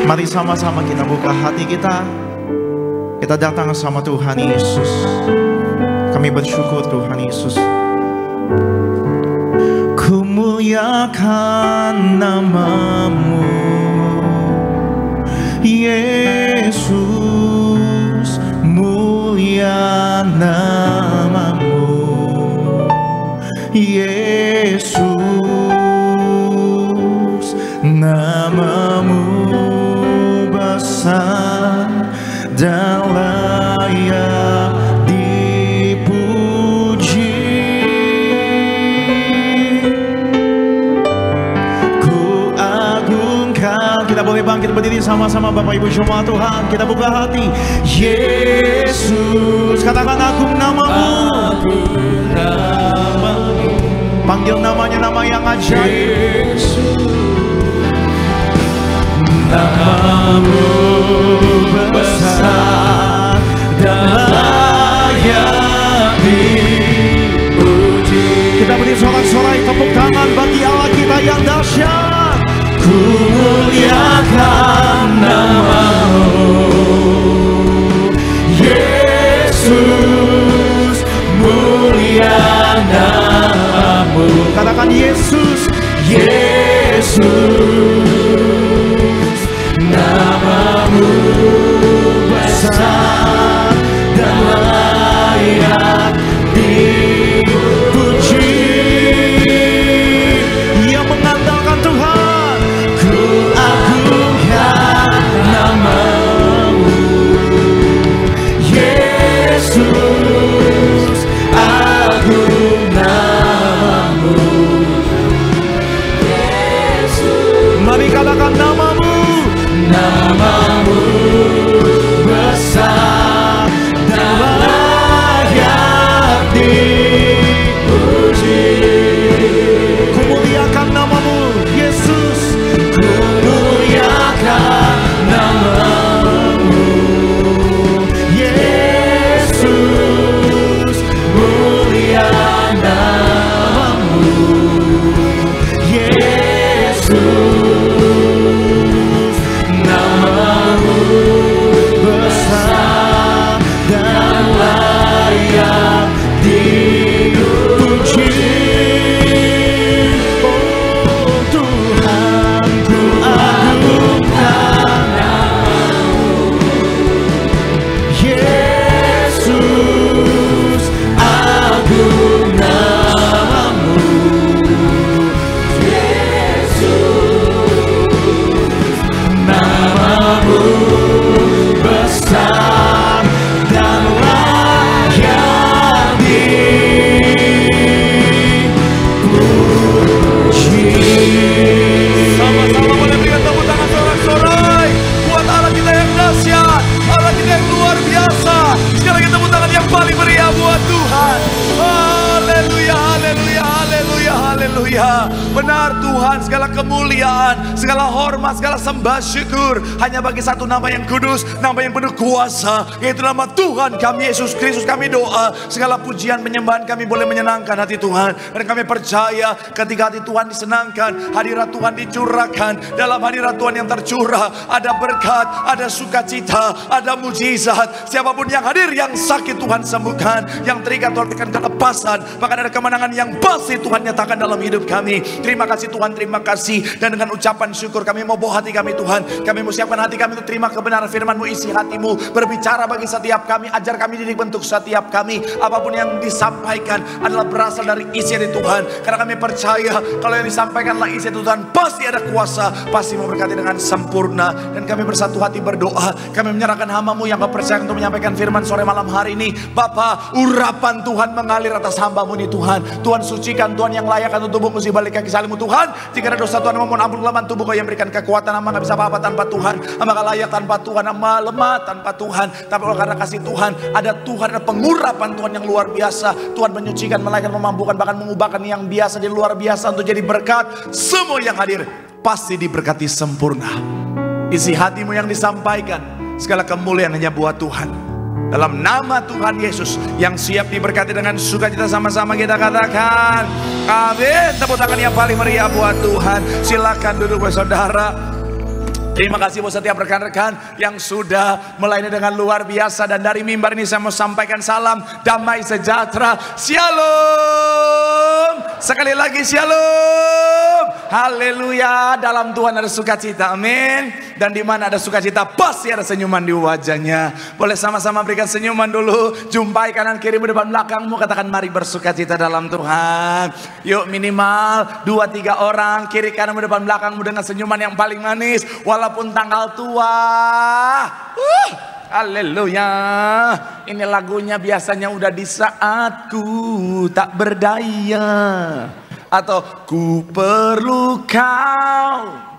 Mari sama-sama kita buka hati kita. Kita datang sama Tuhan Yesus. Kami bersyukur Tuhan Yesus. Ku muliakan nama-Mu Yesus, mulia nama-Mu Yesus. berdiri sama-sama Bapak Ibu jemaat Tuhan. Kita buka hati. Yesus, katakan agung namamu. Panggil namanya, nama yang ajaib. Namamu besar dan layak dipuji. Kita beri sorak-sorai tepuk tangan bagi Allah kita yang dahsyat. Ku muliakan namamu, Yesus, mulia namamu. Katakan Yesus, Yesus, namamu besar dan layak dipuji. Yang mengandalkan Tuhan, ku agungkan namamu, Yesus, agung namamu, Yesus. Mari katakan namamu, namamu besar dan layak dipuji. Ku muliakan namamu, Yesus, ku muliakan namamu, Yesus, mulia namamu, Yesus, namamu besar dan layak dipuji. Oh Tuhan, ku agungkan namamu, Yesus, agung namamu, namamu besar dan layak dipuji. Sama-sama boleh berikan tepuk tangan sorak-sorai buat Allah kita yang dahsyat, Allah kita yang luar biasa. Sekali lagi tepuk tangan yang paling meriah buat Tuhan. Haleluya, haleluya, haleluya, haleluya. Benar Tuhan, segala kemuliaan, segala hormat, segala sembah syukur hanya bagi satu nama yang kudus, nama yang penuh kuasa, yaitu nama Tuhan kami Yesus Kristus. Kami doa segala pujian penyembahan kami boleh menyenangkan hati Tuhan, dan kami percaya ketika hati Tuhan disenangkan, hadirat Tuhan dicurahkan. Dalam hadirat Tuhan yang tercurah ada berkat, ada sukacita, ada mujizat. Siapapun yang hadir, yang sakit Tuhan sembuhkan, yang terikat Tuhan berikan kelepasan, bahkan ada kemenangan yang pasti Tuhan nyatakan dalam hidup kami. Terima kasih Tuhan, terima kasih. Dan dengan ucapan syukur kami mau bawa hati kami Tuhan, kami mau siapkan hati kami untuk terima kebenaran firman-Mu. Isi hati-Mu, berbicara bagi setiap kami, ajar kami, didik bentuk setiap kami. Apapun yang disampaikan adalah berasal dari isi hati Tuhan, karena kami percaya kalau yang disampaikanlah isi hati Tuhan, pasti ada kuasa, pasti memberkati dengan sempurna. Dan kami bersatu hati berdoa, kami menyerahkan hamba-Mu yang kepercayaan untuk menyampaikan firman sore malam hari ini. Bapa, urapan Tuhan mengalir atas hamba-Mu ini Tuhan. Tuhan sucikan, Tuhan yang layak untuk tubuh musi balik kaki salib-Mu Tuhan. Jika ada dosa Tuhan memohon ampun, kelemahan tubuh Kau yang berikan kekuatan. Hamba gak bisa apa-apa tanpa Tuhan, hamba gak layak tanpa Tuhan, hamba lemah tanpa Tuhan. Tapi oleh karena kasih Tuhan, ada Tuhan, ada pengurapan Tuhan yang luar biasa. Tuhan menyucikan, melainkan memampukan, bahkan mengubahkan yang biasa jadi luar biasa untuk jadi berkat. Semua yang hadir pasti diberkati sempurna. Isi hati-Mu yang disampaikan, segala kemuliaan hanya buat Tuhan. Dalam nama Tuhan Yesus yang siap diberkati dengan sukacita, sama-sama kita katakan amin. Tepuk tangan yang paling meriah buat Tuhan. Silakan duduk saudara. Terima kasih buat setiap rekan-rekan yang sudah melayani dengan luar biasa. Dan dari mimbar ini saya mau sampaikan salam damai sejahtera. Shalom. Sekali lagi shalom. Haleluya. Dalam Tuhan ada sukacita, amin. Dan di mana ada sukacita pasti ada senyuman di wajahnya. Boleh sama-sama berikan senyuman dulu. Jumpai kanan kirimu, depan belakangmu, katakan mari bersukacita dalam Tuhan. Yuk minimal 2-3 orang, kiri kananmu, depan belakangmu, dengan senyuman yang paling manis. Walaupun tanggal tua. Haleluya. Ini lagunya biasanya udah di saatku tak berdaya, atau ku perlu Kau.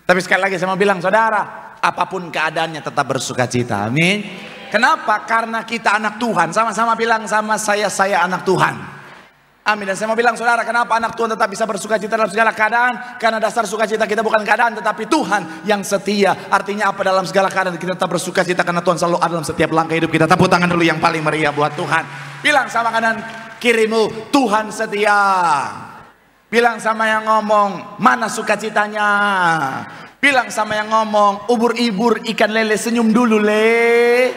Tapi sekali lagi saya mau bilang, saudara, apapun keadaannya tetap bersukacita. Amin. Kenapa? Karena kita anak Tuhan. Sama-sama bilang sama saya anak Tuhan. Amin. Dan saya mau bilang, saudara, kenapa anak Tuhan tetap bisa bersukacita dalam segala keadaan? Karena dasar sukacita kita bukan keadaan, tetapi Tuhan yang setia. Artinya apa? Dalam segala keadaan kita tetap bersukacita karena Tuhan selalu ada dalam setiap langkah hidup kita. Tepuk tangan dulu yang paling meriah buat Tuhan. Bilang sama kanan kirimu, Tuhan setia. Bilang sama yang ngomong, mana sukacitanya? Bilang sama yang ngomong, ubur-ibur ikan lele, senyum dulu le.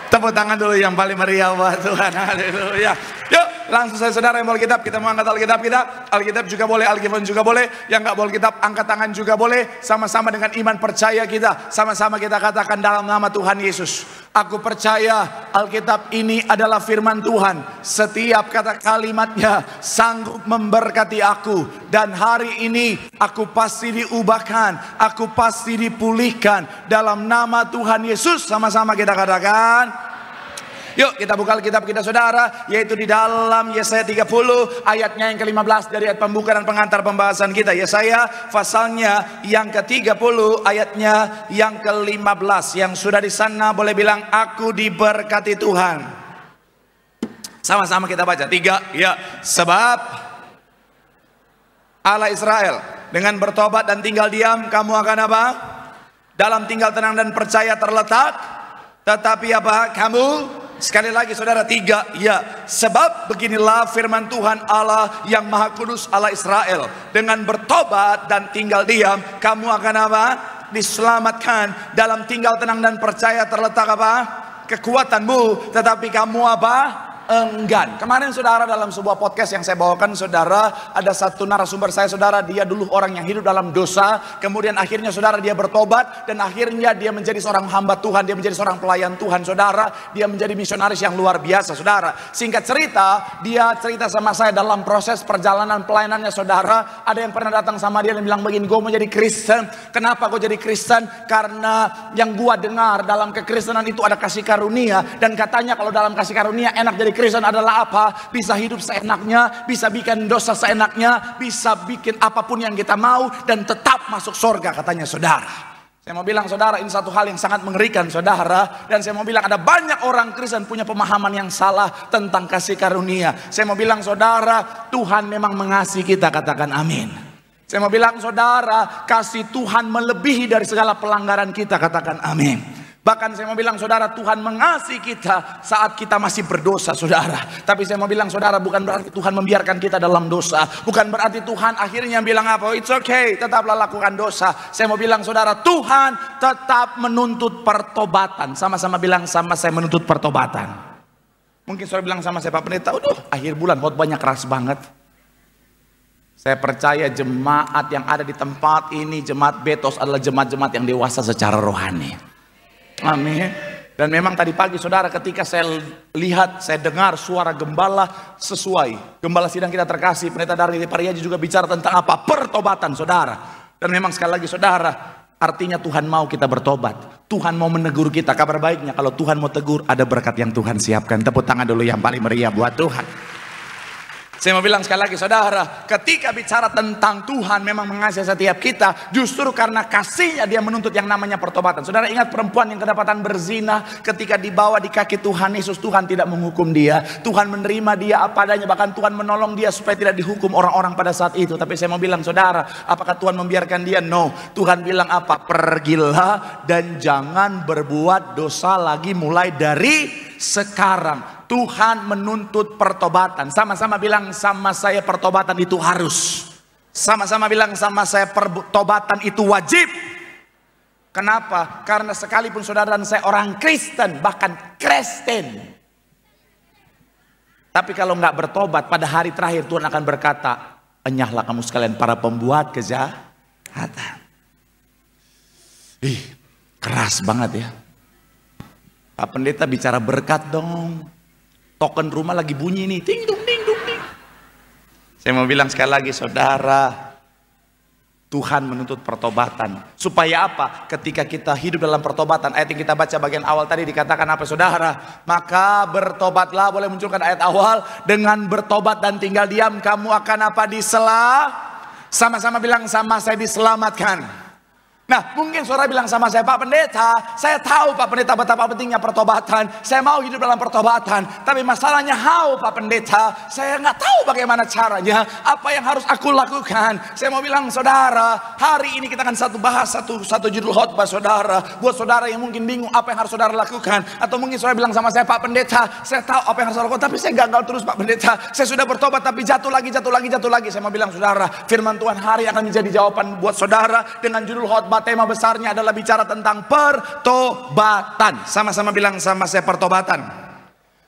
Tepuk tangan dulu yang paling meriah buat Tuhan. Haleluya. Yuk langsung saya saudara yang bawa Alkitab, kita mau angkat Alkitab kita. Alkitab juga boleh, Alkitab juga boleh. Yang nggak bawa Alkitab angkat tangan juga boleh. Sama-sama dengan iman percaya kita, sama-sama kita katakan dalam nama Tuhan Yesus, aku percaya Alkitab ini adalah firman Tuhan. Setiap kata kalimatnya sanggup memberkati aku. Dan hari ini aku pasti diubahkan, aku pasti dipulihkan dalam nama Tuhan Yesus. Sama-sama kita katakan. Yuk kita buka Alkitab kita saudara, yaitu di dalam Yesaya 30 ayatnya yang ke-15 dari ayat pembuka dan pengantar pembahasan kita. Yesaya pasalnya yang ke-30 ayatnya yang ke-15. Yang sudah di sana boleh bilang aku diberkati Tuhan. Sama-sama kita baca 3 ya. Sebab Allah Israel dengan bertobat dan tinggal diam, kamu akan apa? Dalam tinggal tenang dan percaya terletak. Tetapi apa? Kamu, sekali lagi saudara 3 ya. Sebab beginilah firman Tuhan Allah yang Maha Kudus, Allah Israel, dengan bertobat dan tinggal diam, kamu akan apa? Diselamatkan. Dalam tinggal tenang dan percaya terletak apa? Kekuatanmu. Tetapi kamu apa? Enggan. Kemarin saudara dalam sebuah podcast yang saya bawakan saudara, ada satu narasumber saya saudara, dia dulu orang yang hidup dalam dosa, kemudian akhirnya saudara dia bertobat dan akhirnya dia menjadi seorang hamba Tuhan, dia menjadi seorang pelayan Tuhan saudara, dia menjadi misionaris yang luar biasa saudara. Singkat cerita, dia cerita sama saya dalam proses perjalanan pelayanannya saudara, ada yang pernah datang sama dia dan bilang begini, gue mau jadi Kristen. Kenapa gue jadi Kristen? Karena yang gue dengar dalam kekristenan itu ada kasih karunia, dan katanya kalau dalam kasih karunia enak jadi Kristen adalah apa? Bisa hidup seenaknya, bisa bikin dosa seenaknya, bisa bikin apapun yang kita mau dan tetap masuk surga katanya saudara. Saya mau bilang saudara, ini satu hal yang sangat mengerikan saudara. Dan saya mau bilang ada banyak orang Kristen punya pemahaman yang salah tentang kasih karunia. Saya mau bilang saudara, Tuhan memang mengasihi kita, katakan amin. Saya mau bilang saudara, kasih Tuhan melebihi dari segala pelanggaran kita, katakan amin. Bahkan saya mau bilang saudara, Tuhan mengasihi kita saat kita masih berdosa saudara. Tapi saya mau bilang saudara, bukan berarti Tuhan membiarkan kita dalam dosa. Bukan berarti Tuhan akhirnya bilang apa? It's okay, tetaplah lakukan dosa. Saya mau bilang saudara, Tuhan tetap menuntut pertobatan. Sama-sama bilang sama saya, menuntut pertobatan. Mungkin saudara bilang sama saya, Pak Pendeta, akhir bulan khotbahnya keras banget. Saya percaya jemaat yang ada di tempat ini, jemaat Betos adalah jemaat-jemaat yang dewasa secara rohani. Amin. Dan memang tadi pagi saudara, ketika saya lihat, saya dengar suara gembala sesuai. Gembala sidang kita terkasih, Pendeta Darli Pariaji juga bicara tentang apa? Pertobatan saudara. Dan memang sekali lagi saudara, artinya Tuhan mau kita bertobat. Tuhan mau menegur kita. Kabar baiknya kalau Tuhan mau tegur, ada berkat yang Tuhan siapkan. Tepuk tangan dulu yang paling meriah buat Tuhan. Saya mau bilang sekali lagi saudara, ketika bicara tentang Tuhan memang mengasihi setiap kita, justru karena kasihnya dia menuntut yang namanya pertobatan. Saudara ingat perempuan yang kedapatan berzina, ketika dibawa di kaki Tuhan Yesus, Tuhan tidak menghukum dia. Tuhan menerima dia apa adanya, bahkan Tuhan menolong dia supaya tidak dihukum orang-orang pada saat itu. Tapi saya mau bilang saudara, apakah Tuhan membiarkan dia? No. Tuhan bilang apa? Pergilah dan jangan berbuat dosa lagi mulai dari sekarang. Tuhan menuntut pertobatan. Sama-sama bilang sama saya, pertobatan itu harus. Sama-sama bilang sama saya, pertobatan itu wajib. Kenapa? Karena sekalipun saudara dan saya orang Kristen, bahkan Kristen, tapi kalau nggak bertobat, pada hari terakhir Tuhan akan berkata, enyahlah kamu sekalian para pembuat kejahatan. Keras banget ya. Pak Pendeta bicara berkat dong. Token rumah lagi bunyi nih, ting dung ting dung ting. Saya mau bilang sekali lagi saudara, Tuhan menuntut pertobatan. Supaya apa? Ketika kita hidup dalam pertobatan, ayat yang kita baca bagian awal tadi dikatakan apa saudara? Maka bertobatlah, boleh munculkan ayat awal. Dengan bertobat dan tinggal diam, kamu akan apa? Sama-sama bilang sama saya diselamatkan. Nah, mungkin saudara bilang sama saya, Pak Pendeta, saya tahu Pak Pendeta betapa pentingnya pertobatan. Saya mau hidup dalam pertobatan. Tapi masalahnya how Pak Pendeta? Saya nggak tahu bagaimana caranya. Apa yang harus aku lakukan? Saya mau bilang saudara, hari ini kita akan bahas satu judul khotbah saudara. Buat saudara yang mungkin bingung apa yang harus saudara lakukan. Atau mungkin saudara bilang sama saya, Pak Pendeta, saya tahu apa yang harus saya lakukan. Tapi saya gagal terus Pak Pendeta. Saya sudah bertobat tapi jatuh lagi. Saya mau bilang saudara, firman Tuhan hari akan menjadi jawaban buat saudara. Dengan judul khotbah, tema besarnya adalah bicara tentang pertobatan. Sama-sama bilang sama saya, pertobatan.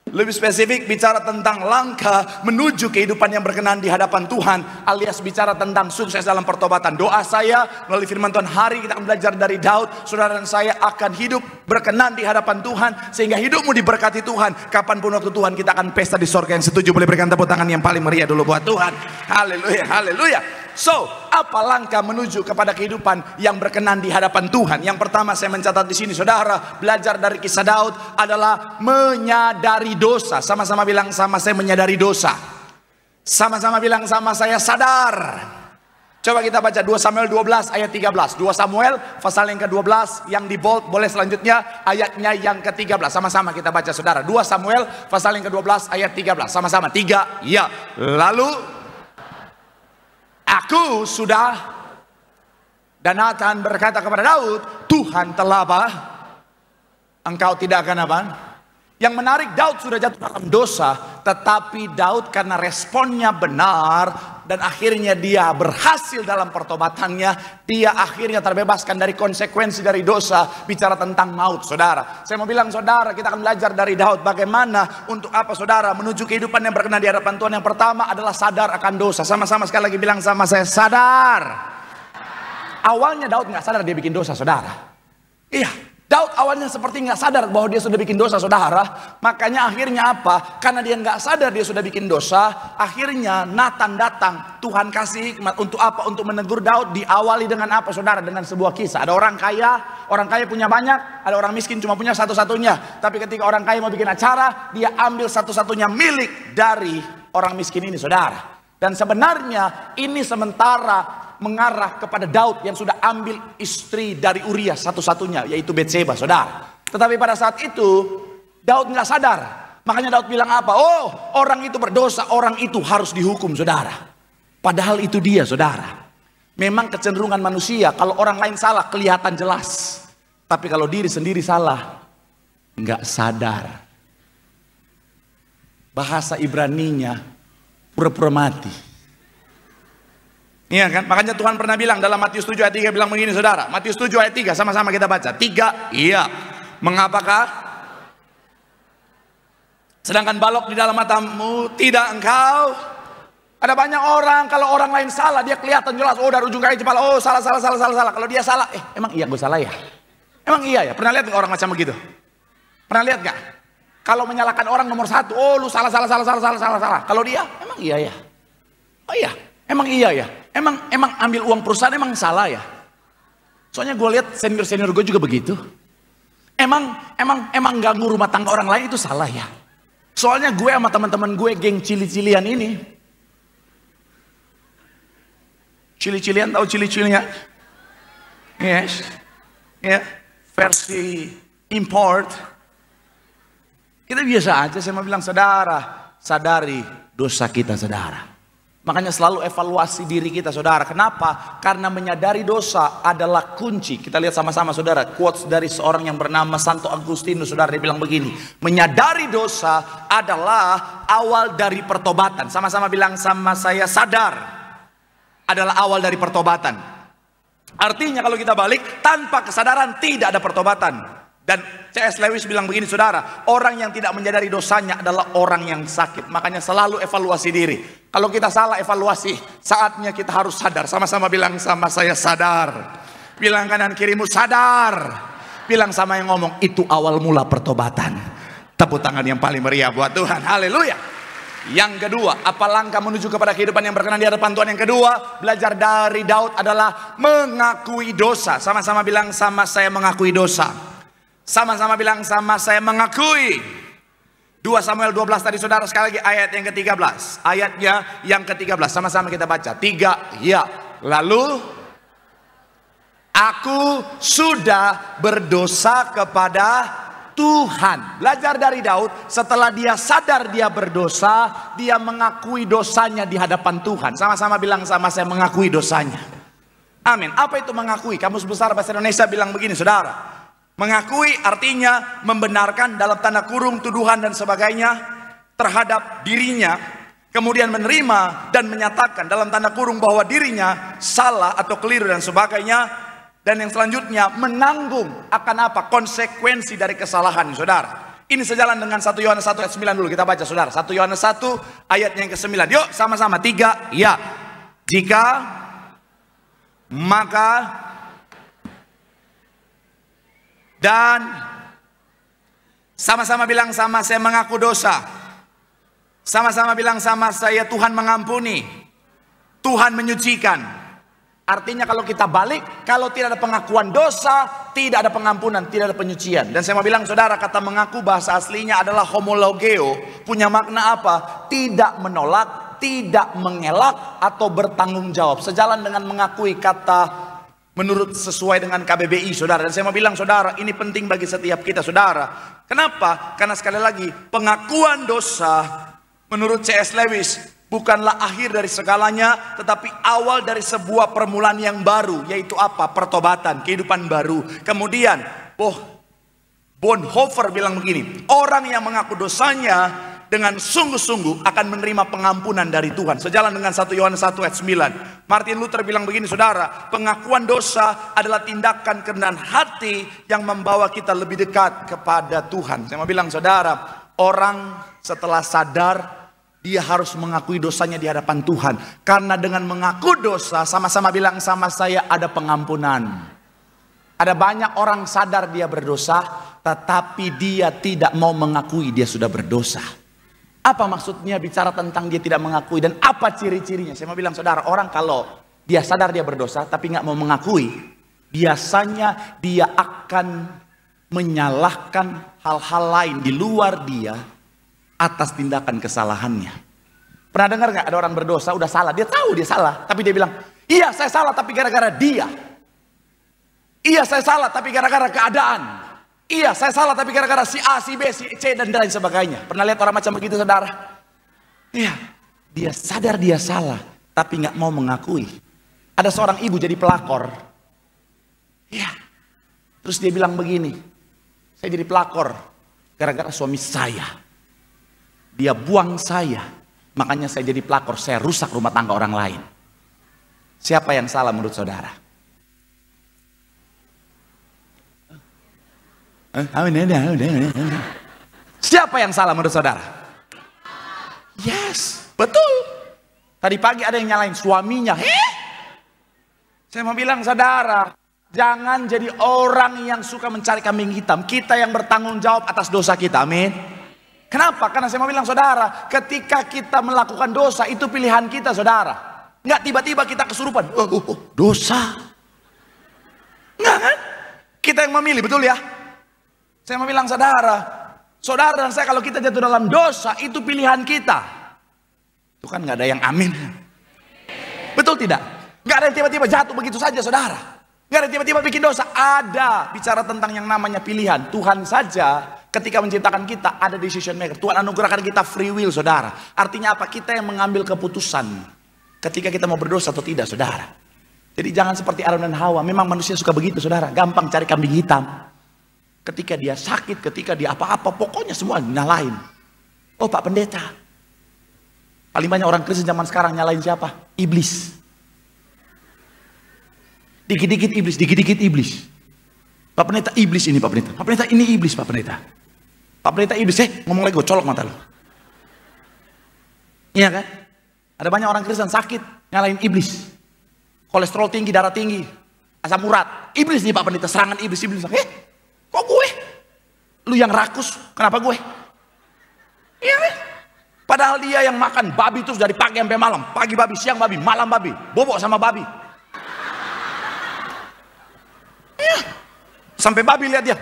Lebih spesifik bicara tentang langkah menuju kehidupan yang berkenan di hadapan Tuhan, alias bicara tentang sukses dalam pertobatan. Doa saya melalui firman Tuhan hari kita akan belajar dari Daud. Saudara dan saya akan hidup berkenan di hadapan Tuhan, sehingga hidupmu diberkati Tuhan. Kapanpun waktu Tuhan kita akan pesta di sorga. Yang setuju boleh berikan tepuk tangan yang paling meriah dulu buat Tuhan. Haleluya, haleluya. So, apa langkah menuju kepada kehidupan yang berkenan di hadapan Tuhan? Yang pertama saya mencatat di sini, saudara, belajar dari kisah Daud adalah menyadari dosa. Sama-sama bilang sama saya, menyadari dosa. Sama-sama bilang sama saya, sadar. Coba kita baca 2 Samuel 12 ayat 13. 2 Samuel pasal yang ke-12, yang di bold boleh selanjutnya ayatnya yang ke-13. Sama-sama kita baca saudara. 2 Samuel pasal yang ke-12 ayat 13. Sama-sama 3. Ya. Lalu aku sudah, dan Nathan berkata kepada Daud, Tuhan telah apa? Engkau tidak akan apa? Yang menarik, Daud sudah jatuh dalam dosa, tetapi Daud karena responnya benar dan akhirnya dia berhasil dalam pertobatannya, dia akhirnya terbebaskan dari konsekuensi dari dosa. Bicara tentang maut, saudara. Saya mau bilang saudara, kita akan belajar dari Daud bagaimana untuk apa saudara menuju kehidupan yang berkenan di hadapan Tuhan. Yang pertama adalah sadar akan dosa. Sama-sama sekali lagi bilang sama saya, sadar. Awalnya Daud nggak sadar dia bikin dosa, saudara. Iya. Daud awalnya seperti nggak sadar bahwa dia sudah bikin dosa, saudara. Makanya akhirnya apa? Karena dia nggak sadar dia sudah bikin dosa, akhirnya Nathan datang. Tuhan kasih hikmat untuk apa? Untuk menegur Daud. Diawali dengan apa, saudara? Dengan sebuah kisah. Ada orang kaya punya banyak. Ada orang miskin cuma punya satu-satunya. Tapi ketika orang kaya mau bikin acara, dia ambil satu-satunya milik dari orang miskin ini, saudara. Dan sebenarnya ini sementara mengarah kepada Daud yang sudah ambil istri dari Uria satu-satunya, yaitu Betseba, saudara. Tetapi pada saat itu Daud nggak sadar. Makanya Daud bilang apa? Oh, orang itu berdosa, orang itu harus dihukum, saudara. Padahal itu dia, saudara. Memang kecenderungan manusia, kalau orang lain salah kelihatan jelas. Tapi kalau diri sendiri salah, nggak sadar. Bahasa Ibraninya pura-pura mati. Iya kan? Makanya Tuhan pernah bilang dalam Matius 7 ayat 3 bilang begini, saudara. Matius 7 ayat 3, sama-sama kita baca. 3, iya. Mengapakah? Sedangkan balok di dalam matamu tidak engkau. Ada banyak orang, kalau orang lain salah dia kelihatan jelas. Oh, dari ujung kaki kepala, oh salah. Kalau dia salah, emang iya gue salah ya? Emang iya ya? Pernah lihat gak orang macam begitu? Pernah lihat gak? Kalau menyalahkan orang nomor 1, oh lu salah. Kalau dia, emang iya ya? Oh iya, emang iya ya? Emang ambil uang perusahaan emang salah ya? Soalnya gue lihat senior gue juga begitu. Emang ganggu rumah tangga orang lain itu salah ya? Soalnya gue sama teman-teman gue geng cili-cilian ini. Cili-cilian, tahu cili-cilian? Yes. Ya, versi import. Kita biasa aja. Saya mau bilang saudara, sadari dosa kita, saudara. Makanya selalu evaluasi diri kita, saudara. Kenapa? Karena menyadari dosa adalah kunci. Kita lihat sama-sama, saudara. Quotes dari seorang yang bernama Santo Agustinus, saudara. Dia bilang begini. Menyadari dosa adalah awal dari pertobatan. Sama-sama bilang sama saya, sadar adalah awal dari pertobatan. Artinya kalau kita balik, tanpa kesadaran tidak ada pertobatan. Dan C.S. Lewis bilang begini, saudara. Orang yang tidak menyadari dosanya adalah orang yang sakit. Makanya selalu evaluasi diri. Kalau kita salah evaluasi, saatnya kita harus sadar. Sama-sama bilang sama saya, sadar. Bilang kanan kirimu, sadar. Bilang sama yang ngomong, itu awal mula pertobatan. Tepuk tangan yang paling meriah buat Tuhan. Haleluya. Yang kedua, apa langkah menuju kepada kehidupan yang berkenan di hadapan Tuhan? Yang kedua, belajar dari Daud adalah mengakui dosa. Sama-sama bilang sama saya, mengakui dosa. Sama-sama bilang sama saya, mengakui. 2 Samuel 12 tadi, saudara, sekali lagi ayat yang ke-13. Ayatnya yang ke-13, sama-sama kita baca. 3, ya. Lalu aku sudah berdosa kepada Tuhan. Belajar dari Daud, setelah dia sadar dia berdosa, dia mengakui dosanya di hadapan Tuhan. Sama-sama bilang sama saya, mengakui dosanya. Amin. Apa itu mengakui? Kamus Besar Bahasa Indonesia bilang begini, saudara. Mengakui artinya membenarkan dalam tanda kurung tuduhan dan sebagainya terhadap dirinya, kemudian menerima dan menyatakan dalam tanda kurung bahwa dirinya salah atau keliru dan sebagainya, dan yang selanjutnya menanggung akan apa? Konsekuensi dari kesalahan, saudara. Ini sejalan dengan 1 Yohanes 1 ayat 9 dulu kita baca, saudara. 1 Yohanes 1 ayat yang ke-9. Yuk sama-sama, 3. Ya. Jika maka dan sama-sama bilang sama saya mengaku dosa. Sama-sama bilang sama saya Tuhan mengampuni. Tuhan menyucikan. Artinya kalau kita balik, kalau tidak ada pengakuan dosa, tidak ada pengampunan, tidak ada penyucian. Dan saya mau bilang saudara, kata mengaku bahasa aslinya adalah homologeo. Punya makna apa? Tidak menolak, tidak mengelak, atau bertanggung jawab. Sejalan dengan mengakui kata menurut sesuai dengan KBBI, saudara. Dan saya mau bilang saudara, ini penting bagi setiap kita, saudara. Kenapa? Karena sekali lagi, pengakuan dosa menurut C.S. Lewis bukanlah akhir dari segalanya, tetapi awal dari sebuah permulaan yang baru, yaitu apa? Pertobatan, kehidupan baru. Kemudian Bonhoeffer bilang begini, orang yang mengaku dosanya dengan sungguh-sungguh akan menerima pengampunan dari Tuhan. Sejalan dengan 1 Yohanes 1 ayat 9. Martin Luther bilang begini, saudara, pengakuan dosa adalah tindakan kerendahan hati yang membawa kita lebih dekat kepada Tuhan. Saya mau bilang saudara, orang setelah sadar, dia harus mengakui dosanya di hadapan Tuhan. Karena dengan mengaku dosa, sama-sama bilang sama saya, ada pengampunan. Ada banyak orang sadar dia berdosa, tetapi dia tidak mau mengakui dia sudah berdosa. Apa maksudnya bicara tentang dia tidak mengakui dan apa ciri-cirinya? Saya mau bilang saudara, orang kalau dia sadar dia berdosa tapi nggak mau mengakui, biasanya dia akan menyalahkan hal-hal lain di luar dia atas tindakan kesalahannya. Pernah dengar nggak ada orang berdosa udah salah, dia tahu dia salah, tapi dia bilang, iya saya salah tapi gara-gara dia. Iya saya salah tapi gara-gara keadaan. Iya saya salah tapi gara-gara si A, si B, si C dan lain sebagainya. Pernah lihat orang macam begitu saudara? Iya, dia sadar dia salah tapi nggak mau mengakui. Ada seorang ibu jadi pelakor. Iya, terus dia bilang begini, saya jadi pelakor gara-gara suami saya. Dia buang saya, makanya saya jadi pelakor, saya rusak rumah tangga orang lain. Siapa yang salah menurut saudara? Siapa yang salah menurut saudara? Yes, betul. Tadi pagi ada yang nyalain suaminya. Saya mau bilang saudara, jangan jadi orang yang suka mencari kambing hitam. Kita yang bertanggung jawab atas dosa kita, amin. Kenapa? Karena saya mau bilang saudara, ketika kita melakukan dosa, itu pilihan kita saudara. Nggak tiba-tiba kita kesurupan, dosa. Nggak kan? Kita yang memilih, betul ya? Saya mau bilang saudara dan saya kalau kita jatuh dalam dosa, itu pilihan kita. Itu kan nggak ada yang amin. Betul tidak? Nggak ada yang tiba-tiba jatuh begitu saja saudara. Nggak ada yang tiba-tiba bikin dosa. Ada bicara tentang yang namanya pilihan. Tuhan saja ketika menciptakan kita ada decision maker. Tuhan anugerahkan kita free will saudara. Artinya apa? Kita yang mengambil keputusan ketika kita mau berdosa atau tidak saudara. Jadi jangan seperti Adam dan Hawa. Memang manusia suka begitu saudara. Gampang cari kambing hitam. Ketika dia sakit, ketika dia apa-apa, pokoknya semua nyalain. Oh Pak Pendeta. Paling banyak orang Kristen zaman sekarang nyalain siapa? Iblis. Dikit-dikit iblis, dikit-dikit iblis. Pak Pendeta iblis ini Pak Pendeta. Pak Pendeta ini iblis Pak Pendeta. Pak Pendeta iblis, ngomong lagi gue colok mata lo. Iya kan? Ada banyak orang Kristen sakit, nyalain iblis. Kolesterol tinggi, darah tinggi, asam urat. Iblis nih Pak Pendeta, serangan iblis. Kok gue? Lu yang rakus, kenapa gue? Iya kan? Padahal dia yang makan babi terus dari pagi sampai malam. Pagi babi, siang babi, malam babi. Bobok sama babi. Iya. Sampai babi lihat dia.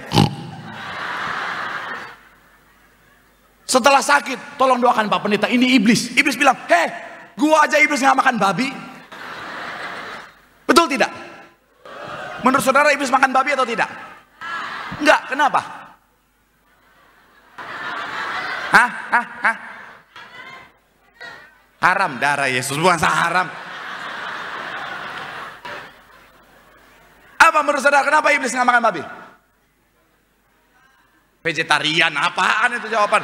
Setelah sakit, tolong doakan Pak Pendeta. Ini iblis. Iblis bilang, gua aja iblis nggak makan babi. Betul tidak? Menurut saudara iblis makan babi atau tidak? Enggak, kenapa? Hah? Haram darah Yesus, bukan haram. Apa menurut saudara, kenapa iblis nggak makan babi? Vegetarian, apaan itu jawaban?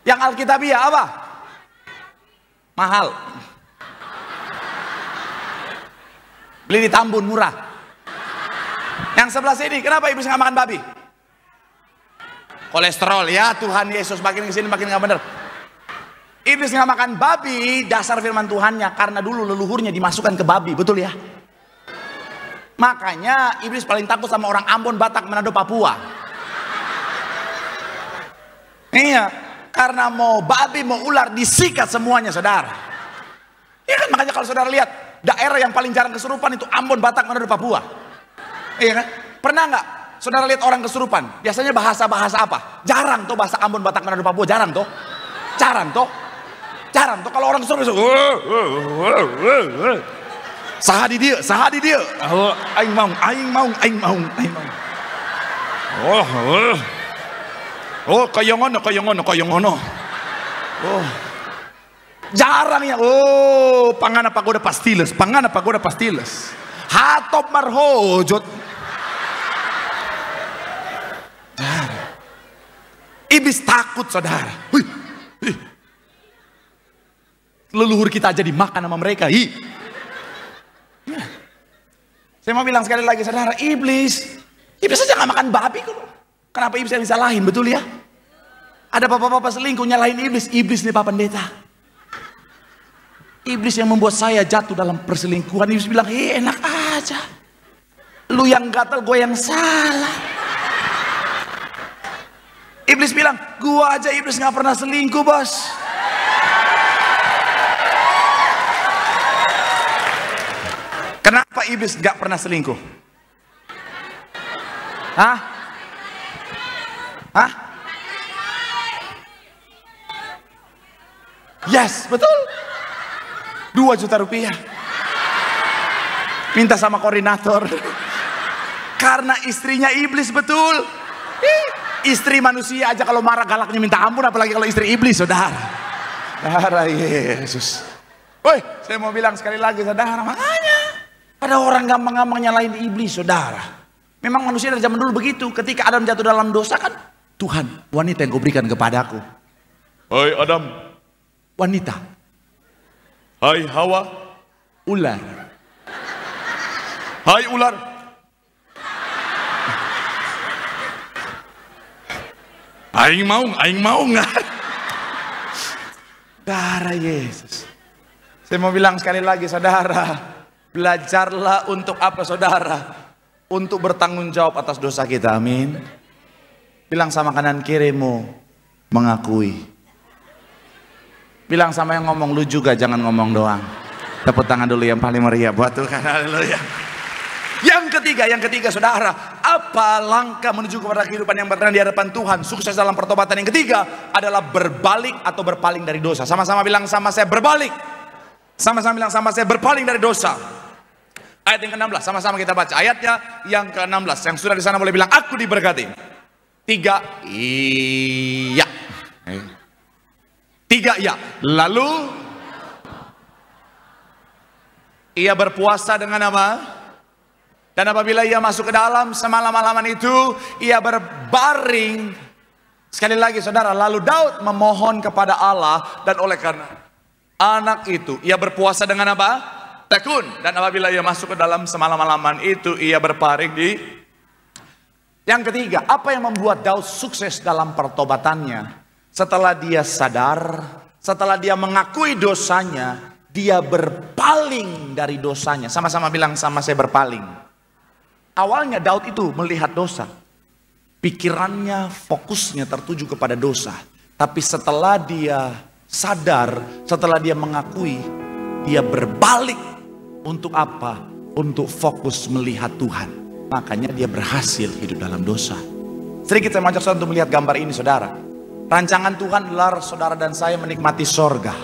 Yang Alkitabiah apa? Mahal. Beli di Tambun murah. Yang sebelah sini, kenapa iblis nggak makan babi? Kolesterol, ya Tuhan Yesus, makin kesini makin nggak bener. Iblis nggak makan babi, dasar firman Tuhannya, karena dulu leluhurnya dimasukkan ke babi, betul ya? Makanya iblis paling takut sama orang Ambon, Batak, Manado, Papua. Iya, karena mau babi, mau ular, disikat semuanya, saudara. Iya kan, makanya kalau saudara lihat, daerah yang paling jarang kesurupan itu Ambon, Batak, Manado, Papua. Iya kan? Pernah nggak saudara lihat orang kesurupan? Biasanya bahasa-bahasa apa? Jarang tuh bahasa Ambon, Batak, Manado, Papua, jarang tuh. Jarang tuh. Kalau orang kesurupan, sahadi dia. Aing mau. Oh, kaya ngono. Oh. Jarang ya. Oh, pangana pagoda pastiles. Hatop marhojot. Iblis takut, saudara. Leluhur kita aja dimakan sama mereka. Saya mau bilang sekali lagi, saudara, iblis aja nggak makan babi kok. Kenapa iblis yang disalahin, betul ya? Ada bapak-bapak selingkuh nyalahin iblis nih Pak Pendeta. Iblis yang membuat saya jatuh dalam perselingkuhan. Iblis bilang, enak aja, lu yang gatal, gue yang salah. Iblis bilang, gua aja iblis nggak pernah selingkuh, bos. Kenapa iblis gak pernah selingkuh? Hah? Yes, betul. 2 juta rupiah. Minta sama koordinator. Karena istrinya iblis, betul. Istri manusia aja kalau marah galaknya minta ampun, apalagi kalau istri iblis, saudara. Saudara Yesus. Woi, saya mau bilang sekali lagi, saudara, makanya ada orang gampang-gampang nyalain iblis, saudara. Memang manusia dari zaman dulu begitu. Ketika Adam jatuh dalam dosa kan, Tuhan, wanita yang kau berikan kepadaku. Hai Adam, wanita. Hai Hawa, ular. Hai ular. Aing mau nggak? Darah Yesus. Saya mau bilang sekali lagi, saudara. Belajarlah untuk apa, saudara? Untuk bertanggung jawab atas dosa kita, amin. Bilang sama kanan kirimu, mengakui. Bilang sama yang ngomong, lu juga jangan ngomong doang. Tepuk tangan dulu yang paling meriah buat Tuhan, haleluya. Yang ketiga, saudara, apa langkah menuju kepada kehidupan yang berkenan di hadapan Tuhan? Sukses dalam pertobatan. Yang ketiga adalah berbalik atau berpaling dari dosa. Sama-sama bilang sama saya, berbalik. Sama-sama bilang sama saya, berpaling dari dosa. Ayat yang ke-16, sama-sama kita baca ayatnya yang ke-16. Yang sudah di sana boleh bilang, aku diberkati. 3, iya. 3, iya. Lalu ia berpuasa dengan apa? Dan apabila ia masuk ke dalam semalam-malaman itu, ia berbaring. Sekali lagi, saudara, lalu Daud memohon kepada Allah, dan oleh karena anak itu, ia berpuasa dengan apa? Tekun. Dan apabila ia masuk ke dalam semalam-malaman itu, ia berbaring di. Yang ketiga, apa yang membuat Daud sukses dalam pertobatannya? Setelah dia sadar, setelah dia mengakui dosanya, dia berpaling dari dosanya. Sama-sama bilang sama saya, berpaling. Awalnya Daud itu melihat dosa, pikirannya, fokusnya tertuju kepada dosa. Tapi setelah dia sadar, setelah dia mengakui, dia berbalik. Untuk apa? Untuk fokus melihat Tuhan. Makanya dia berhasil hidup dalam dosa. Sedikit saya mengajak saudara untuk melihat gambar ini, saudara. Rancangan Tuhan adalah saudara dan saya menikmati sorga.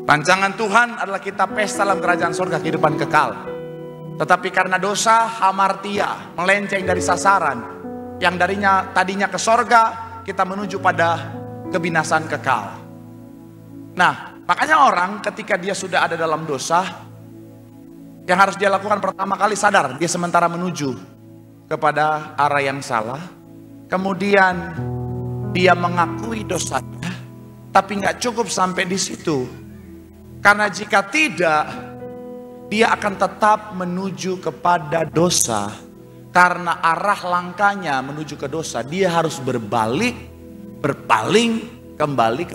Rancangan Tuhan adalah kita pesta dalam kerajaan surga, kehidupan kekal. Tetapi karena dosa, hamartia, melenceng dari sasaran, yang tadinya ke surga, kita menuju pada kebinasan kekal. Nah, makanya orang ketika dia sudah ada dalam dosa, yang harus dia lakukan pertama kali sadar, dia sementara menuju kepada arah yang salah. Kemudian dia mengakui dosanya, tapi nggak cukup sampai di situ. Karena jika tidak, dia akan tetap menuju kepada dosa. Karena arah langkahnya menuju ke dosa, dia harus berpaling kembali ke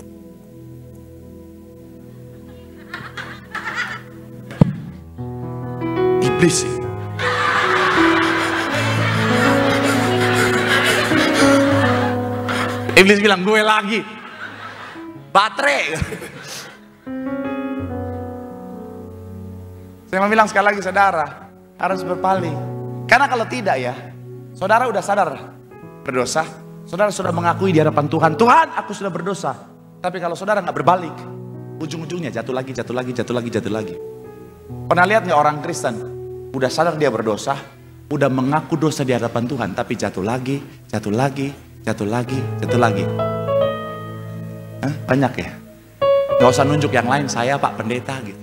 iblis. Iblis bilang, gue lagi baterai. Saya mau bilang sekali lagi, saudara harus berpaling. Karena kalau tidak ya, saudara udah sadar berdosa, saudara sudah mengakui di hadapan Tuhan, Tuhan aku sudah berdosa. Tapi kalau saudara nggak berbalik, ujung-ujungnya jatuh lagi. Pernah lihat nggak orang Kristen, udah sadar dia berdosa, udah mengaku dosa di hadapan Tuhan, tapi jatuh lagi. Banyak ya. Nggak usah nunjuk yang lain, saya Pak Pendeta gitu.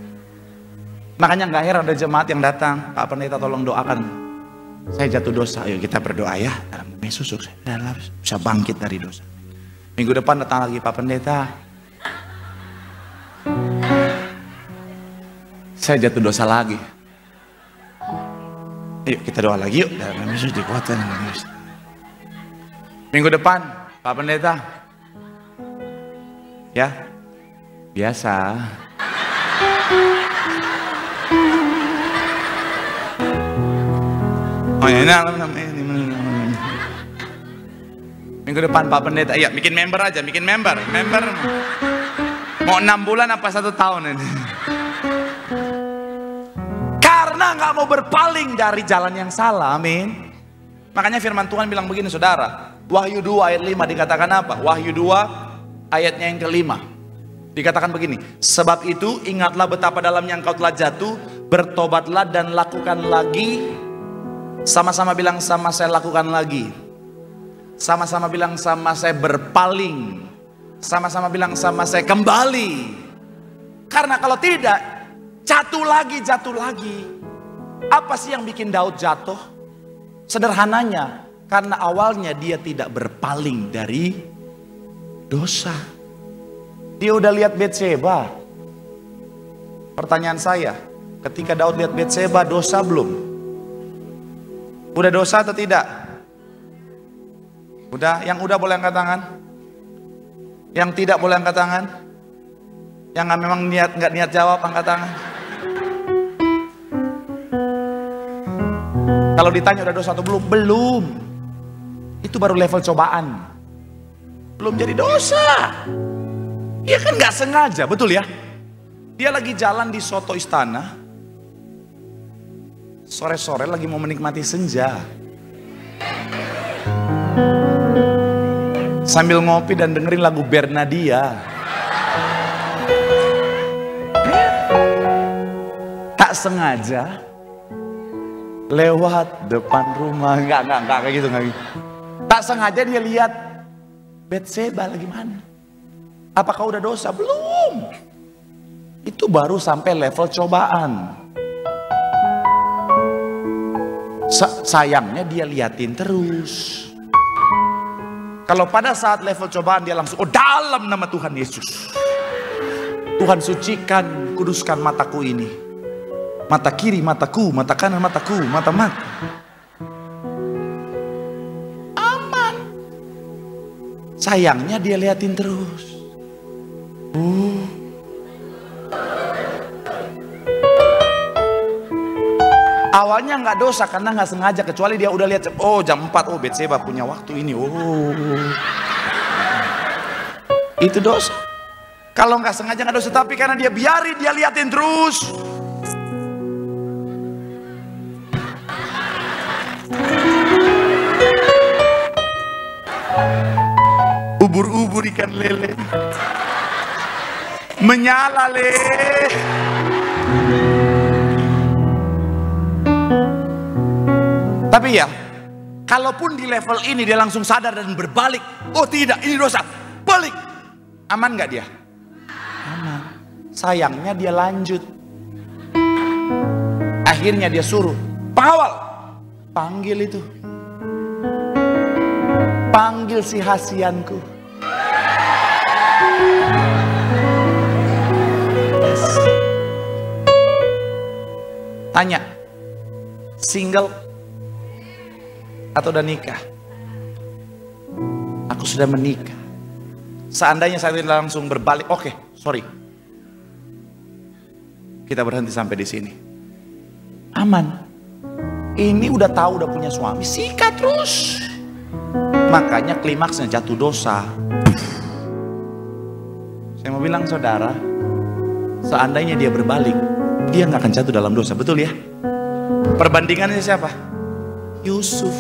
Makanya nggak heran ada jemaat yang datang, Pak Pendeta tolong doakan, saya jatuh dosa. Ayo kita berdoa ya, dalam nama Yesus saya bisa bangkit dari dosa. Minggu depan datang lagi, Pak Pendeta saya jatuh dosa lagi. Yuk kita doa lagi yuk, dalam nama Yesus dikuatkan. Minggu depan, Pak Pendeta ya biasa. Oh ya, minggu depan Pak Pendeta, iya bikin member aja, member. Mau 6 bulan apa 1 tahun ini? Karena nggak mau berpaling dari jalan yang salah, amin. Makanya firman Tuhan bilang begini saudara, Wahyu 2 ayat 5 dikatakan apa? Wahyu 2 ayatnya yang kelima dikatakan begini, sebab itu ingatlah betapa dalamnya engkau telah jatuh, bertobatlah dan lakukan lagi. Sama-sama bilang sama saya lakukan lagi. Sama-sama bilang sama saya berpaling. Sama-sama bilang sama saya kembali. Karena kalau tidak, jatuh lagi. Apa sih yang bikin Daud jatuh? Sederhananya, karena awalnya dia tidak berpaling dari dosa. Dia udah lihat Betseba. Pertanyaan saya, ketika Daud lihat Betseba, dosa belum? Udah dosa atau tidak? Udah, yang udah boleh angkat tangan. Yang tidak boleh angkat tangan. Yang memang nggak niat jawab angkat tangan. Kalau ditanya udah dosa atau belum? Belum. Itu baru level cobaan. Belum jadi dosa. Dia kan nggak sengaja, betul ya? Dia lagi jalan di soto istana. Sore-sore lagi mau menikmati senja, sambil ngopi dan dengerin lagu Bernadia. Tak sengaja lewat depan rumah, enggak kayak gitu, enggak gitu. Tak sengaja dia lihat Betseba lagi mana. Apakah udah dosa? Belum. Itu baru sampai level cobaan. Sayangnya dia liatin terus. Kalau pada saat level cobaan dia langsung, oh dalam nama Tuhan Yesus, Tuhan sucikan, kuduskan mataku ini, mata kiri mataku, mata kanan mataku, mata. Aman. Sayangnya dia liatin terus. Awalnya nggak dosa karena nggak sengaja, kecuali dia udah lihat, oh jam 4, oh Betseba punya waktu ini, oh itu dosa. Kalau nggak sengaja nggak dosa, tapi karena dia biarin, dia liatin terus. Ubur-ubur ikan lele. Menyala le. Tapi ya, kalaupun di level ini dia langsung sadar dan berbalik, oh tidak, ini dosa, balik, aman nggak dia? Aman. Sayangnya dia lanjut. Akhirnya dia suruh pengawal, panggil itu, panggil si hasianku. Yes. Tanya, single atau udah nikah? Aku sudah menikah. Seandainya saya langsung berbalik, oke, sorry, kita berhenti sampai di sini. Aman. Ini udah tahu udah punya suami, sikat terus. Makanya klimaksnya jatuh dosa. Saya mau bilang saudara, seandainya dia berbalik, dia nggak akan jatuh dalam dosa, betul ya? Perbandingannya siapa? Yusuf.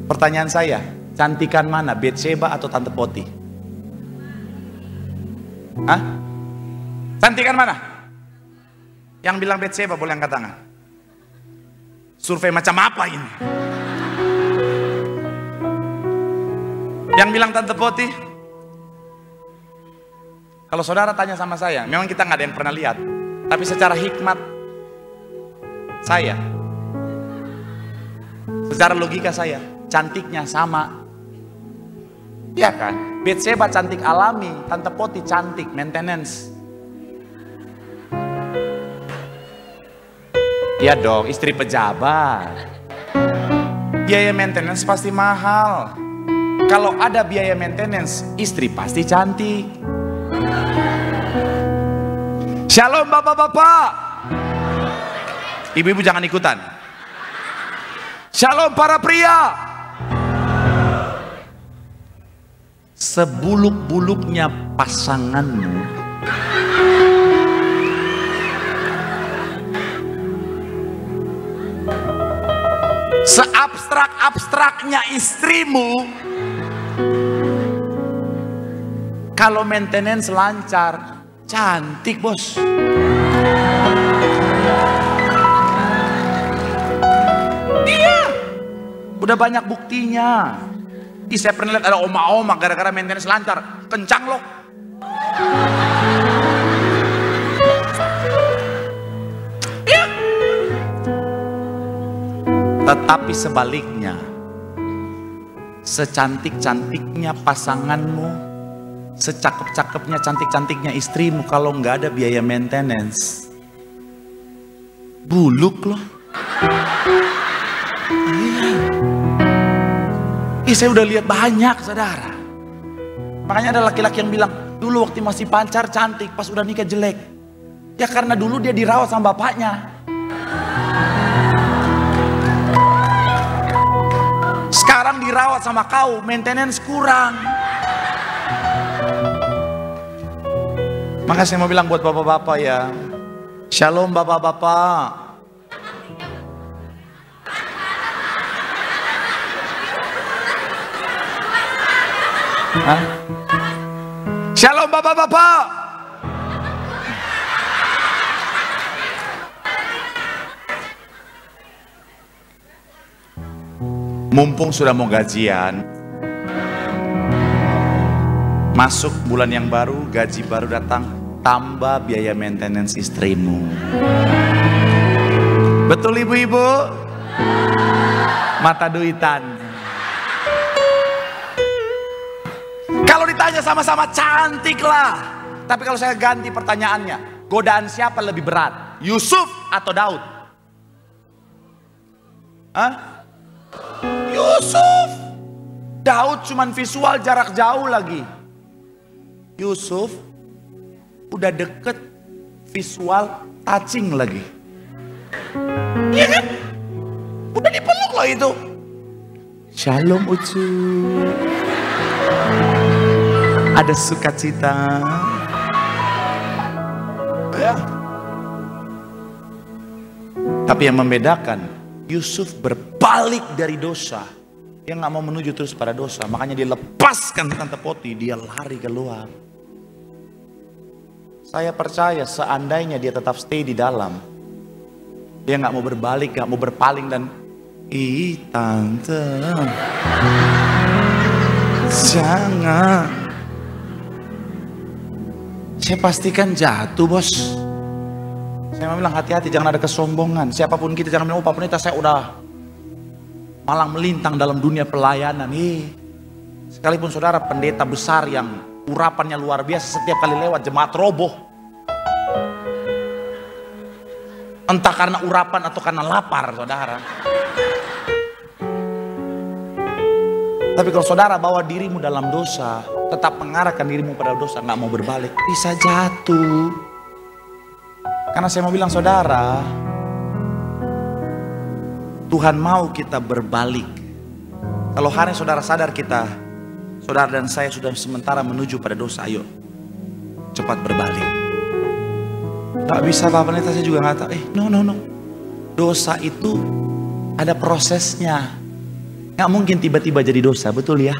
Pertanyaan saya, cantikan mana, Betseba atau Tante Poti? Hah? Cantikan mana? Yang bilang Betseba boleh angkat tangan. Survei macam apa ini? Yang bilang Tante Poti? Kalau saudara tanya sama saya, memang kita nggak ada yang pernah lihat, tapi secara hikmat saya, secara logika saya, cantiknya sama. Iya kan? Betseba cantik alami, Tante Poti cantik maintenance. Iya dong, istri pejabat. Biaya maintenance pasti mahal. Kalau ada biaya maintenance, istri pasti cantik. Shalom bapak-bapak. Ibu-ibu jangan ikutan. Shalom para pria. Sebuluk-buluknya pasanganmu, seabstrak-abstraknya istrimu, kalau maintenance lancar, cantik bos. Iya, udah banyak buktinya. Saya pernah lihat ada oma-oma gara-gara maintenance lancar, kencang loh. Iya. Tetapi sebaliknya, secantik-cantiknya pasanganmu, secakep-cakepnya, cantik-cantiknya istrimu, kalau nggak ada biaya maintenance, buluk loh. Saya udah lihat banyak saudara. Makanya ada laki-laki yang bilang, dulu waktu masih pacar cantik, pas udah nikah jelek. Ya karena dulu dia dirawat sama bapaknya. Sekarang dirawat sama kau, maintenance kurang. Maka saya mau bilang buat bapak-bapak ya, shalom bapak-bapak. Hah? Shalom bapak-bapak. Mumpung sudah mau gajian, masuk bulan yang baru, gaji baru datang, tambah biaya maintenance istrimu. Betul ibu-ibu? Mata duitan. Kalau ditanya sama-sama cantik lah. Tapi kalau saya ganti pertanyaannya, godaan siapa lebih berat? Yusuf atau Daud? Hah? Yusuf. Daud cuman visual jarak jauh lagi. Yusuf udah deket visual touching lagi. Iya kan? Udah dipeluk loh itu. Shalom Ucu. Ada sukacita. Ya. Tapi yang membedakan, Yusuf berbalik dari dosa. Dia nggak mau menuju terus pada dosa. Makanya dia lepaskan Tante Poti, dia lari keluar. Saya percaya seandainya dia tetap stay di dalam, dia nggak mau berbalik, nggak mau berpaling dan tante, jangan. Saya pastikan jatuh, bos. Saya mau bilang hati-hati, jangan ada kesombongan. Siapapun kita jangan bilang, oh Pak Pendeta saya udah malang melintang dalam dunia pelayanan. Sekalipun saudara pendeta besar yang urapannya luar biasa, setiap kali lewat jemaat roboh. Entah karena urapan atau karena lapar, saudara. Tapi kalau saudara bawa dirimu dalam dosa, tetap mengarahkan dirimu pada dosa, nggak mau berbalik, bisa jatuh. Karena saya mau bilang saudara, Tuhan mau kita berbalik. Kalau hari saudara sadar kita, saudara dan saya sudah sementara menuju pada dosa, ayo cepat berbalik. Gak bisa Pak Pendeta, saya juga gak tahu. No. Dosa itu ada prosesnya. Gak mungkin tiba-tiba jadi dosa, betul ya?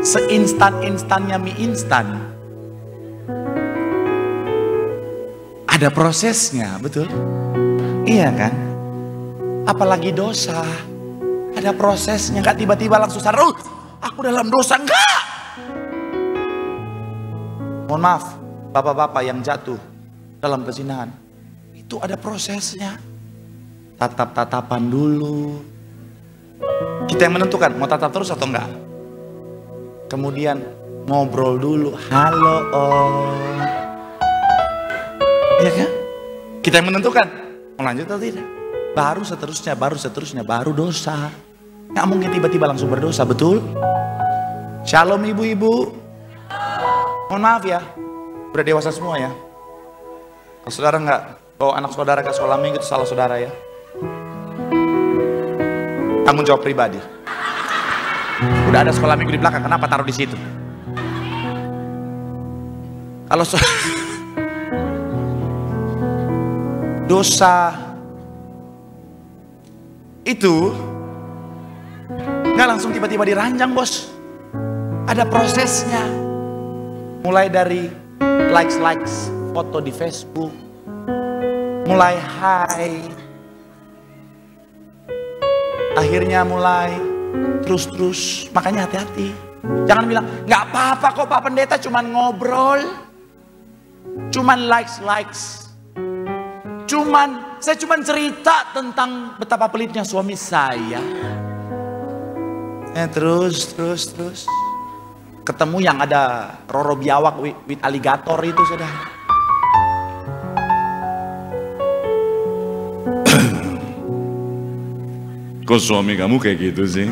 Seinstan-instannya mie instan. Ada prosesnya, betul? Iya kan? Apalagi dosa, ada prosesnya. Gak tiba-tiba langsung sadar, aku dalam dosa, enggak. Mohon maaf, bapak-bapak yang jatuh dalam perzinahan, itu ada prosesnya. Tatap-tatapan dulu. Kita yang menentukan mau tatap terus atau enggak. Kemudian ngobrol dulu, halo om. Iya kan? Kita yang menentukan mau lanjut atau tidak. Baru seterusnya, baru dosa. Nggak mungkin tiba-tiba langsung berdosa, betul? Shalom ibu-ibu. Mohon maaf ya, udah dewasa semua ya. Kalau saudara nggak bawa anak saudara ke sekolah minggu, itu salah saudara ya. Tanggung jawab pribadi. Udah ada sekolah minggu di belakang, kenapa taruh di situ? Kalau dosa itu nggak langsung tiba-tiba diranjang, bos. Ada prosesnya. Mulai dari likes foto di Facebook, mulai hai, akhirnya mulai terus. Makanya hati-hati. Jangan bilang nggak apa-apa kok Pak Pendeta, cuman ngobrol, cuman likes. Saya cuman cerita tentang betapa pelitnya suami saya. Terus. Ketemu yang ada roro biawak with alligator itu, saudara.
Kok suami kamu kayak gitu sih?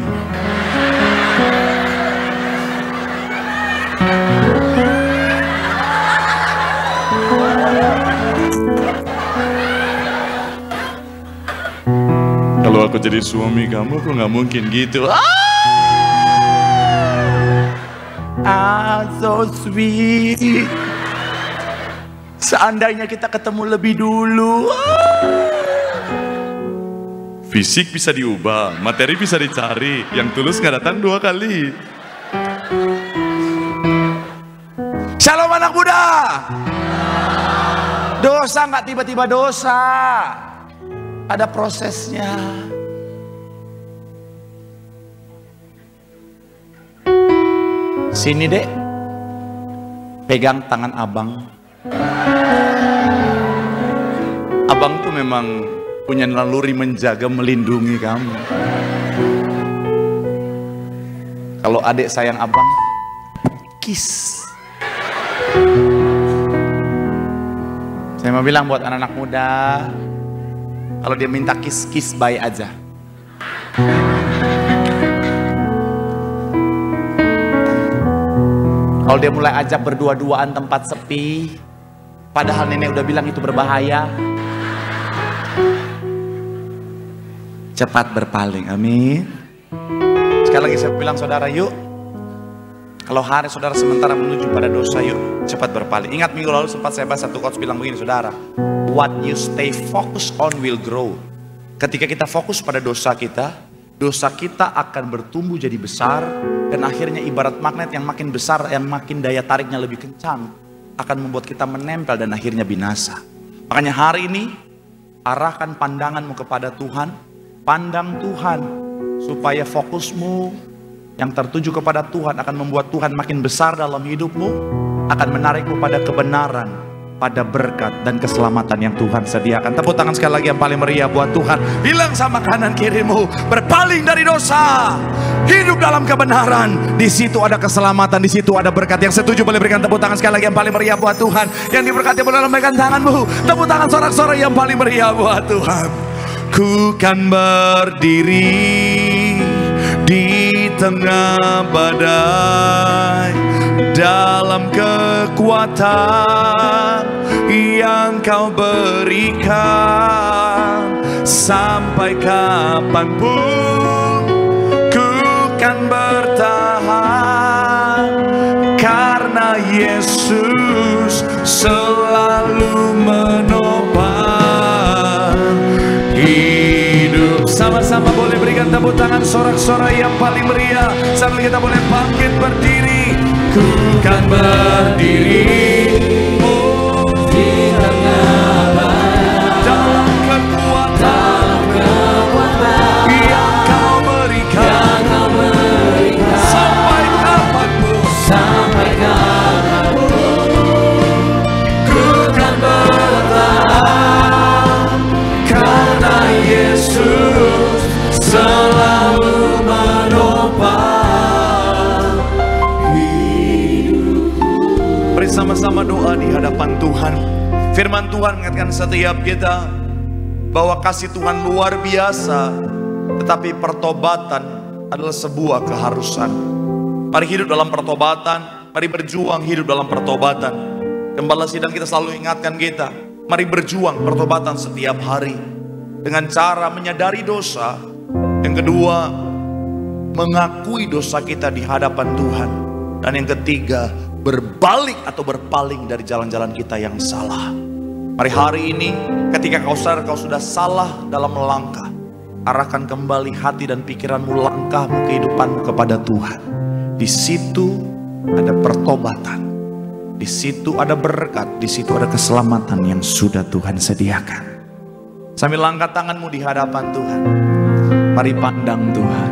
Kalau aku jadi suami kamu, aku nggak mungkin gitu.
So sweet. Seandainya kita ketemu lebih dulu.
Fisik bisa diubah, materi bisa dicari. Yang tulus nggak datang 2 kali.
Shalom anak muda. Dosa nggak tiba-tiba dosa. Ada prosesnya. Sini dek, pegang tangan abang.
Abang tuh memang punya naluri menjaga, melindungi kamu.
Kalau adik sayang abang, kiss. Saya mau bilang buat anak-anak muda, kalau dia minta kiss bye aja. Kalau dia mulai ajak berdua-duaan tempat sepi, padahal nenek udah bilang itu berbahaya, cepat berpaling. Amin. Sekali lagi saya bilang saudara, yuk, kalau hari saudara sementara menuju pada dosa, yuk cepat berpaling. Ingat minggu lalu sempat saya bahas satu quotes bilang begini, saudara, what you stay focused on will grow. Ketika kita fokus pada dosa kita akan bertumbuh jadi besar, dan akhirnya ibarat magnet yang makin besar, yang makin daya tariknya lebih kencang. akan membuat kita menempel dan akhirnya binasa. Makanya hari ini arahkan pandanganmu kepada Tuhan, pandang Tuhan, supaya fokusmu yang tertuju kepada Tuhan akan membuat Tuhan makin besar dalam hidupmu, akan menarikmu pada kebenaran, pada berkat dan keselamatan yang Tuhan sediakan. Tepuk tangan sekali lagi yang paling meriah buat Tuhan. Bilang sama kanan kirimu, berpaling dari dosa, hidup dalam kebenaran. Di situ ada keselamatan, di situ ada berkat. Yang setuju boleh berikan tepuk tangan sekali lagi yang paling meriah buat Tuhan. Yang diberkati boleh lambaikan tanganmu. Tepuk tangan sorak-sorai yang paling meriah buat Tuhan. Ku kan berdiri di tengah badai, dalam kekuatan yang Kau berikan. Sampai kapanpun ku kan bertahan, karena Yesus selalu menopang hidup. Sama-sama boleh berikan tepuk tangan sorak-sorai yang paling meriah sambil kita boleh bangkit berdiri. Ku kan berdiri di tengah badai, dalam kekuatan yang Kau berikan. Sampai kapanpun ku kan bertahan, karena Yesus selalu menopang hidupku. Beri sama-sama doa di hadapan Tuhan. Firman Tuhan mengingatkan setiap kita bahwa kasih Tuhan luar biasa, tetapi pertobatan adalah sebuah keharusan. Mari hidup dalam pertobatan, mari berjuang hidup dalam pertobatan. Gembala sidang kita selalu ingatkan kita, mari berjuang pertobatan setiap hari dengan cara menyadari dosa. Yang kedua, mengakui dosa kita di hadapan Tuhan. Dan yang ketiga, berbalik atau berpaling dari jalan-jalan kita yang salah. Mari hari ini ketika kau sadar kau sudah salah dalam melangkah, arahkan kembali hati dan pikiranmu, langkahmu, kehidupanmu kepada Tuhan. Di situ ada pertobatan, di situ ada berkat, di situ ada keselamatan yang sudah Tuhan sediakan. Sambil langkah tanganmu di hadapan Tuhan, mari pandang Tuhan.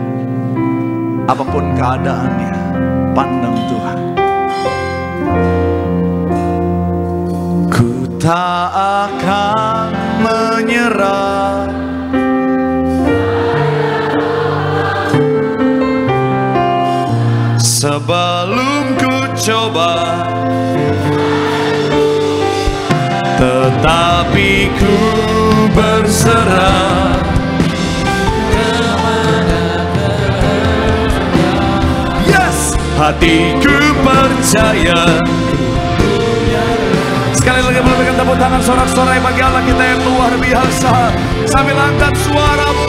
Apapun keadaannya, pandang Tuhan. Ku tak akan menyerah, sebelum ku coba, tetapi ku berserah. Yes, hatiku percaya. Sekali lagi boleh berikan tepuk tangan sorak-sorai bagi Allah kita yang luar biasa. Sambil angkat suaramu.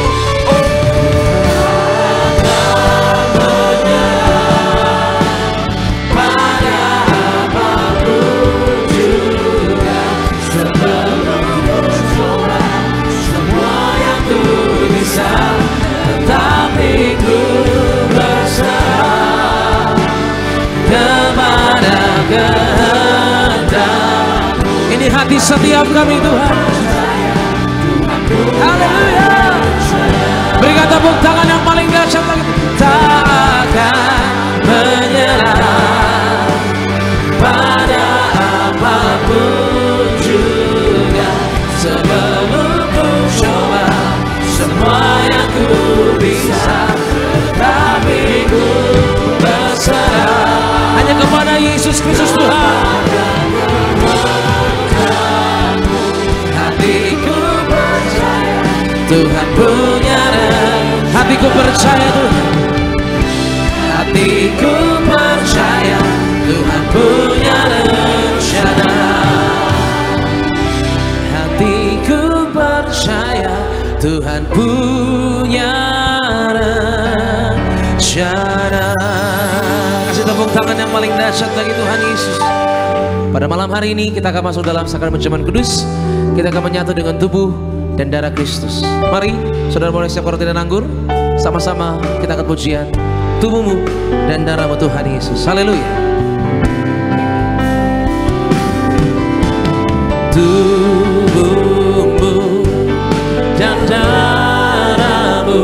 Tetapi ku berserah kepada kehendak. Ini hati setiap kami Tuhan. Haleluya. Berikan tepuk tangan yang paling dahsyat lagi. Tak akan menyerah pada apapun juga, sebelum ku coba semua yang ku bisa, tapi ku berserah hanya kepada Yesus Kristus Tuhan. Hatiku percaya Tuhan punya rencana. Hatiku percaya Tuhan. Hatiku percaya Tuhan punya rencana. Hatiku percaya Tuhan punya rencana. Kasih tepuk tangan yang paling dahsyat bagi Tuhan Yesus. Pada malam hari ini kita akan masuk dalam sakramen perjamuan kudus. Kita akan menyatu dengan tubuh dan darah Kristus. Mari saudara boleh siapkan roti dan anggur. Sama-sama kita akan pujian tubuhmu dan darahmu Tuhan Yesus. Haleluya. tubuhmu dan darahmu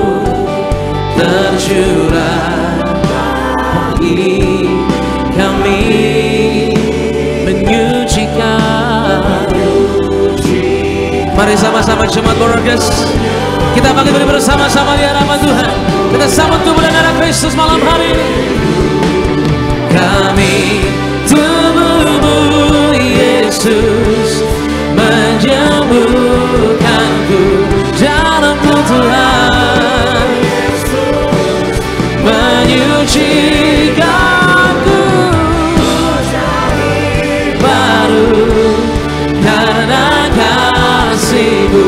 tercurah bagi kami, menyucikan. Mari sama-sama jemaat Borges, kita bangkit bersama-sama di hadapan Tuhan. Kita sambut tubuh dan darah Kristus malam hari ini. Kami tubuhmu Yesus, menyembuhkanku dalam-Mu Tuhan, menyucikanku baru karena kasih-Mu.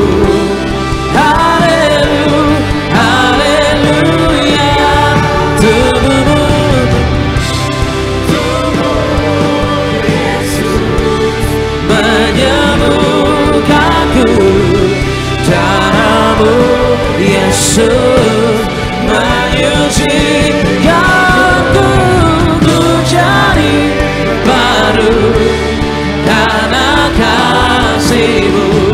Yesus menyucikanku, ku jadi baru karena kasih-Mu.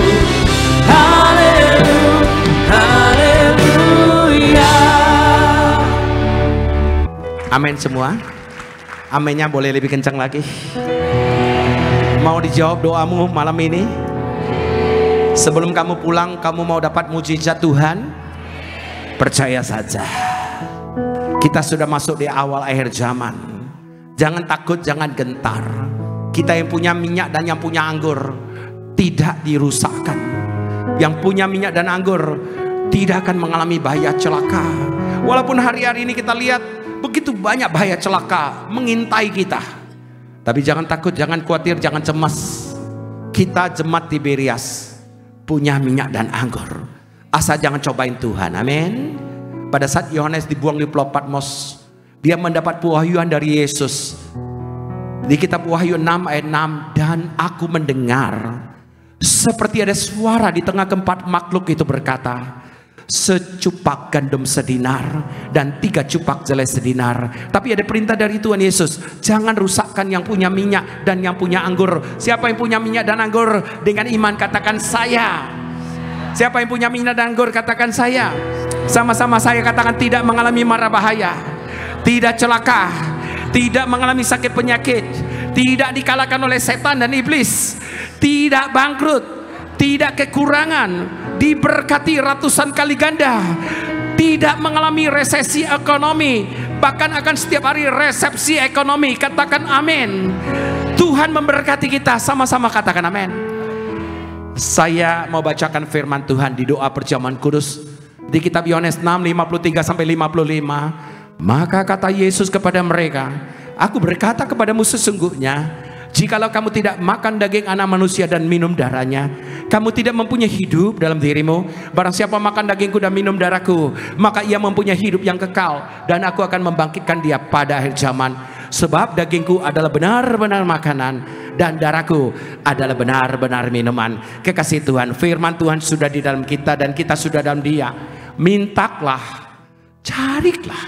Haleluya.
Amin semua. Aminnya boleh lebih kencang lagi. Mau dijawab doamu malam ini? Sebelum kamu pulang, kamu mau dapat mujizat Tuhan? Percaya saja, kita sudah masuk di awal akhir zaman. Jangan takut, jangan gentar. Kita yang punya minyak dan yang punya anggur tidak dirusakkan. Yang punya minyak dan anggur tidak akan mengalami bahaya celaka. Walaupun hari-hari ini kita lihat begitu banyak bahaya celaka mengintai kita, tapi jangan takut, jangan khawatir, jangan cemas. Kita jemaat Tiberias punya minyak dan anggur. Asal jangan cobain Tuhan. Amin. Pada saat Yohanes dibuang di Pulau Patmos, dia mendapat pewahyuan dari Yesus. Di kitab Wahyu 6 ayat 6, dan aku mendengar seperti ada suara di tengah keempat makhluk itu berkata, secupak gandum sedinar dan 3 cupak jelai sedinar. Tapi ada perintah dari Tuhan Yesus, jangan rusakkan yang punya minyak dan yang punya anggur. Siapa yang punya minyak dan anggur dengan iman katakan saya. Siapa yang punya minyak dan anggur katakan saya. Sama-sama saya katakan tidak mengalami mara bahaya, tidak celaka, tidak mengalami sakit penyakit, tidak dikalahkan oleh setan dan iblis, tidak bangkrut, tidak kekurangan, diberkati ratusan kali ganda, tidak mengalami resesi ekonomi, bahkan akan setiap hari resepsi ekonomi. Katakan amin. Tuhan memberkati kita, sama-sama katakan amin. Saya mau bacakan firman Tuhan di doa perjamuan kudus di kitab Yohanes 6 53 sampai 55. Maka kata Yesus kepada mereka, aku berkata kepadamu sesungguhnya, jikalau kamu tidak makan daging anak manusia dan minum darahnya, kamu tidak mempunyai hidup dalam dirimu. Barang siapa makan dagingku dan minum darahku, maka ia mempunyai hidup yang kekal, dan aku akan membangkitkan dia pada akhir zaman. Sebab dagingku adalah benar-benar makanan, dan darahku adalah benar-benar minuman. Kekasih Tuhan, firman Tuhan sudah di dalam kita dan kita sudah dalam Dia. Mintalah, carilah,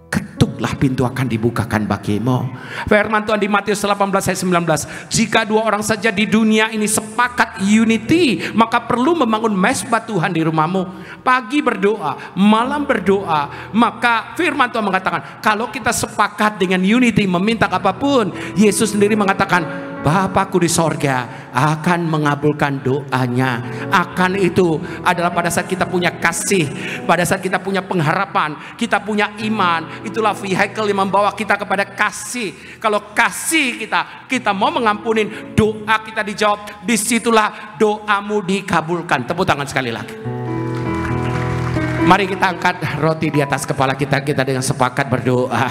ketuklah, pintu akan dibukakan bagimu. Firman Tuhan di Matius 18 ayat 19, jika 2 orang saja di dunia ini sepakat unity, maka perlu membangun mesbah Tuhan di rumahmu. Pagi berdoa, malam berdoa. Maka firman Tuhan mengatakan, kalau kita sepakat dengan unity meminta apapun, Yesus sendiri mengatakan, Bapakku di sorga akan mengabulkan doanya. Akan itu adalah pada saat kita punya kasih, pada saat kita punya pengharapan, kita punya iman. Itulah vehicle yang membawa kita kepada kasih. Kalau kasih kita mau mengampunin, doa kita dijawab, disitulah doamu dikabulkan. Tepuk tangan sekali lagi. Mari kita angkat roti di atas kepala kita dengan sepakat berdoa.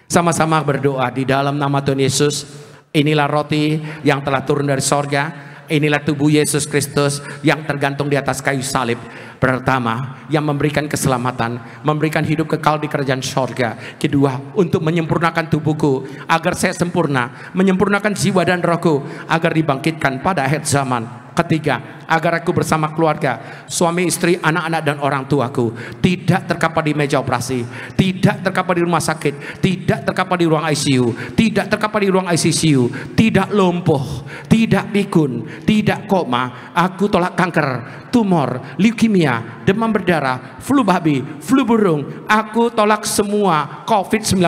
Sama-sama berdoa di dalam nama Tuhan Yesus. Inilah roti yang telah turun dari sorga. Inilah tubuh Yesus Kristus yang tergantung di atas kayu salib. Pertama, yang memberikan keselamatan, memberikan hidup kekal di kerajaan sorga. Kedua, untuk menyempurnakan tubuhku agar saya sempurna, menyempurnakan jiwa dan rohku agar dibangkitkan pada akhir zaman.
Ketiga, agar aku bersama keluarga, suami, istri, anak-anak dan orang tuaku tidak terkapar di meja operasi, tidak terkapar di rumah sakit, tidak terkapar di ruang ICU, tidak terkapar di ruang ICCU, tidak lumpuh, tidak pikun, tidak koma. Aku tolak kanker, tumor, leukemia, demam berdarah, flu babi, flu burung. Aku tolak semua COVID-19.